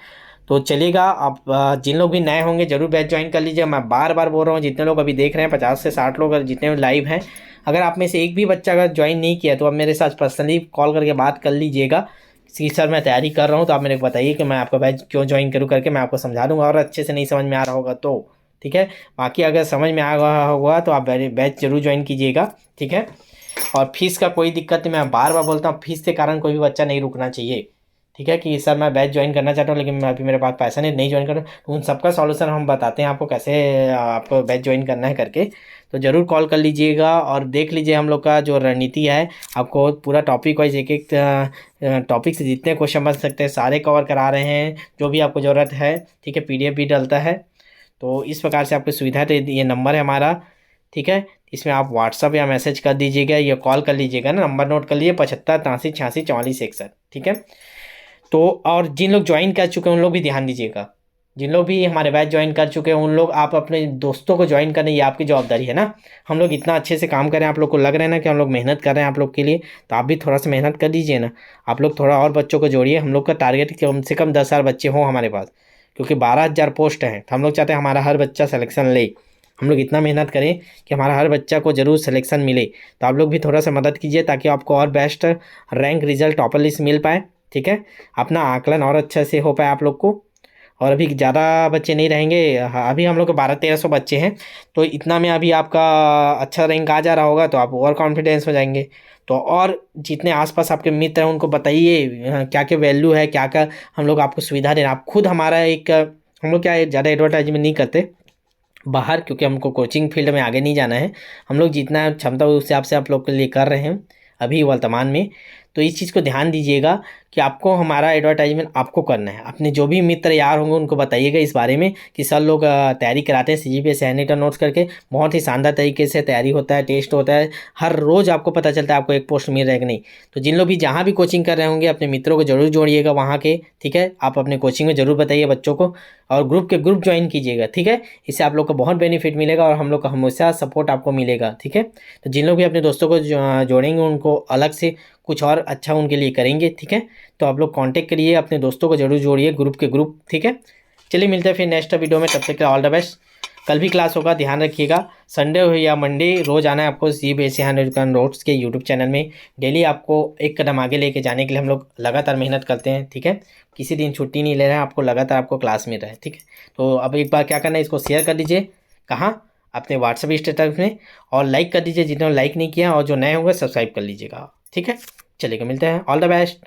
तो चलिएगा, आप जिन लोग भी नए होंगे जरूर बैच ज्वाइन कर लीजिए। मैं बार बार बोल रहा हूँ, जितने लोग अभी देख रहे हैं 50 से 60 लोग जितने भी लाइव हैं, अगर आप में से एक भी बच्चा अगर ज्वाइन नहीं किया तो आप मेरे साथ पर्सनली कॉल करके बात कर लीजिएगा कि सर मैं तैयारी कर रहा हूँ, तो आप मेरे को बताइए कि मैं आपका बैच क्यों ज्वाइन करूँ करके, मैं आपको समझा दूँगा। और अच्छे से नहीं समझ में आ रहा होगा तो ठीक है, बाकी अगर समझ में आ रहा होगा तो आप बैच जरूर ज्वाइन कीजिएगा। ठीक है, और फीस का कोई दिक्कत नहीं, मैं बार बार बोलता हूँ फीस के कारण कोई भी बच्चा नहीं रुकना चाहिए। ठीक है, कि सर मैं बैच ज्वाइन करना चाहता हूँ लेकिन मैं अभी मेरे पास पैसा नहीं ज्वाइन कर रहा हूँ, तो उन सबका सॉल्यूशन हम बताते हैं आपको कैसे आपको बैच ज्वाइन करना है करके। तो ज़रूर कॉल कर लीजिएगा और देख लीजिए हम लोग का जो रणनीति है, आपको पूरा टॉपिक वाइज एक एक टॉपिक से जितने क्वेश्चन बन सकते हैं सारे कवर करा रहे हैं, जो भी आपको ज़रूरत है। ठीक है, PDF भी डलता है, तो इस प्रकार से आपकी सुविधा है। तो ये नंबर है हमारा। ठीक है, इसमें आप व्हाट्सअप या मैसेज कर दीजिएगा या कॉल कर लीजिएगा ना, नंबर नोट कर लीजिए 75 83 86 44 61। ठीक है, तो और जिन लोग ज्वाइन कर चुके हैं उन लोग भी ध्यान दीजिएगा, जिन लोग भी हमारे बैच ज्वाइन कर चुके हैं उन लोग आप अपने दोस्तों को ज्वाइन करें, ये आपकी जवाबदारी है ना। हम लोग इतना अच्छे से काम करें, आप लोग को लग रहा है ना कि हम लोग मेहनत कर रहे हैं आप लोग के लिए, तो आप भी थोड़ा सा मेहनत कर दीजिए ना। आप लोग थोड़ा और बच्चों को जोड़िए। हम लोग का टारगेट कम से कम 10,000 बच्चे हों हमारे पास, क्योंकि 12,000 पोस्ट हैं। तो हम लोग चाहते हैं हमारा हर बच्चा सिलेक्शन ले। हम लोग इतना मेहनत करें कि हमारा हर बच्चा को ज़रूर सिलेक्शन मिले। तो आप लोग भी थोड़ा सा मदद कीजिए ताकि आपको और best rank result topper list मिल पाए। ठीक है, अपना आकलन और अच्छा से हो पाए आप लोग को। और अभी ज़्यादा बच्चे नहीं रहेंगे, अभी हम लोग के 1200-1300 बच्चे हैं, तो इतना में अभी आपका अच्छा रैंक आ जा रहा होगा तो आप और कॉन्फिडेंस हो जाएंगे। तो और जितने आसपास आपके मित्र हैं उनको बताइए क्या क्या वैल्यू है, क्या क्या हम लोग आपको सुविधा दे रहे हैं। आप खुद हमारा एक, हम लोग क्या है ज़्यादा एडवर्टाइजमेंट नहीं करते बाहर, क्योंकि हमको कोचिंग फील्ड में आगे नहीं जाना है। हम लोग जितना क्षमता उस हिसाब से आप लोग के लिए कर रहे हैं अभी वर्तमान में। तो इस चीज़ को ध्यान दीजिएगा कि आपको हमारा एडवर्टाइजमेंट आपको करना है। अपने जो भी मित्र यार होंगे उनको बताइएगा इस बारे में कि सर लोग तैयारी कराते हैं CGPA सैनिटर नोट्स करके, बहुत ही शानदार तरीके से तैयारी होता है, टेस्ट होता है, हर रोज़ आपको पता चलता है आपको एक पोस्ट मिल रहा है कि नहीं। तो जिन लोग भी जहाँ भी कोचिंग कर रहे होंगे अपने मित्रों को जरूर जोड़िएगा वहाँ के। ठीक है, आप अपने कोचिंग में ज़रूर बताइए बच्चों को, और ग्रुप ज्वाइन कीजिएगा। ठीक है, इससे आप लोग को बहुत बेनिफिट मिलेगा और हम लोग का हमेशा सपोर्ट आपको मिलेगा। ठीक है, तो जिन लोग भी अपने दोस्तों को जोड़ेंगे उनको अलग से कुछ और अच्छा उनके लिए करेंगे। ठीक है, तो आप लोग कांटेक्ट करिए, अपने दोस्तों को जरूर जोड़िए ग्रुप के ग्रुप। ठीक है, चलिए मिलते हैं फिर नेक्स्ट वीडियो में, तब तक के ऑल द बेस्ट। कल भी क्लास होगा, ध्यान रखिएगा। संडे हो या मंडे रोज़ आना है आपको CBSE हैंड नोट्स के यूट्यूब चैनल में। डेली आपको एक कदम आगे लेके जाने के लिए हम लोग लगातार मेहनत करते हैं, ठीक है। किसी दिन छुट्टी नहीं ले रहे हैं, आपको लगातार आपको क्लास मिल रहा है, ठीक है। तो अब एक बार क्या करना है, इसको शेयर कर दीजिए। कहाँ? अपने व्हाट्सएप स्टेटस में, और लाइक कर दीजिए जिन्होंने लाइक नहीं किया, और जो नए होंगे सब्सक्राइब कर लीजिएगा, ठीक है। चलिएगा, मिलते हैं। All the best.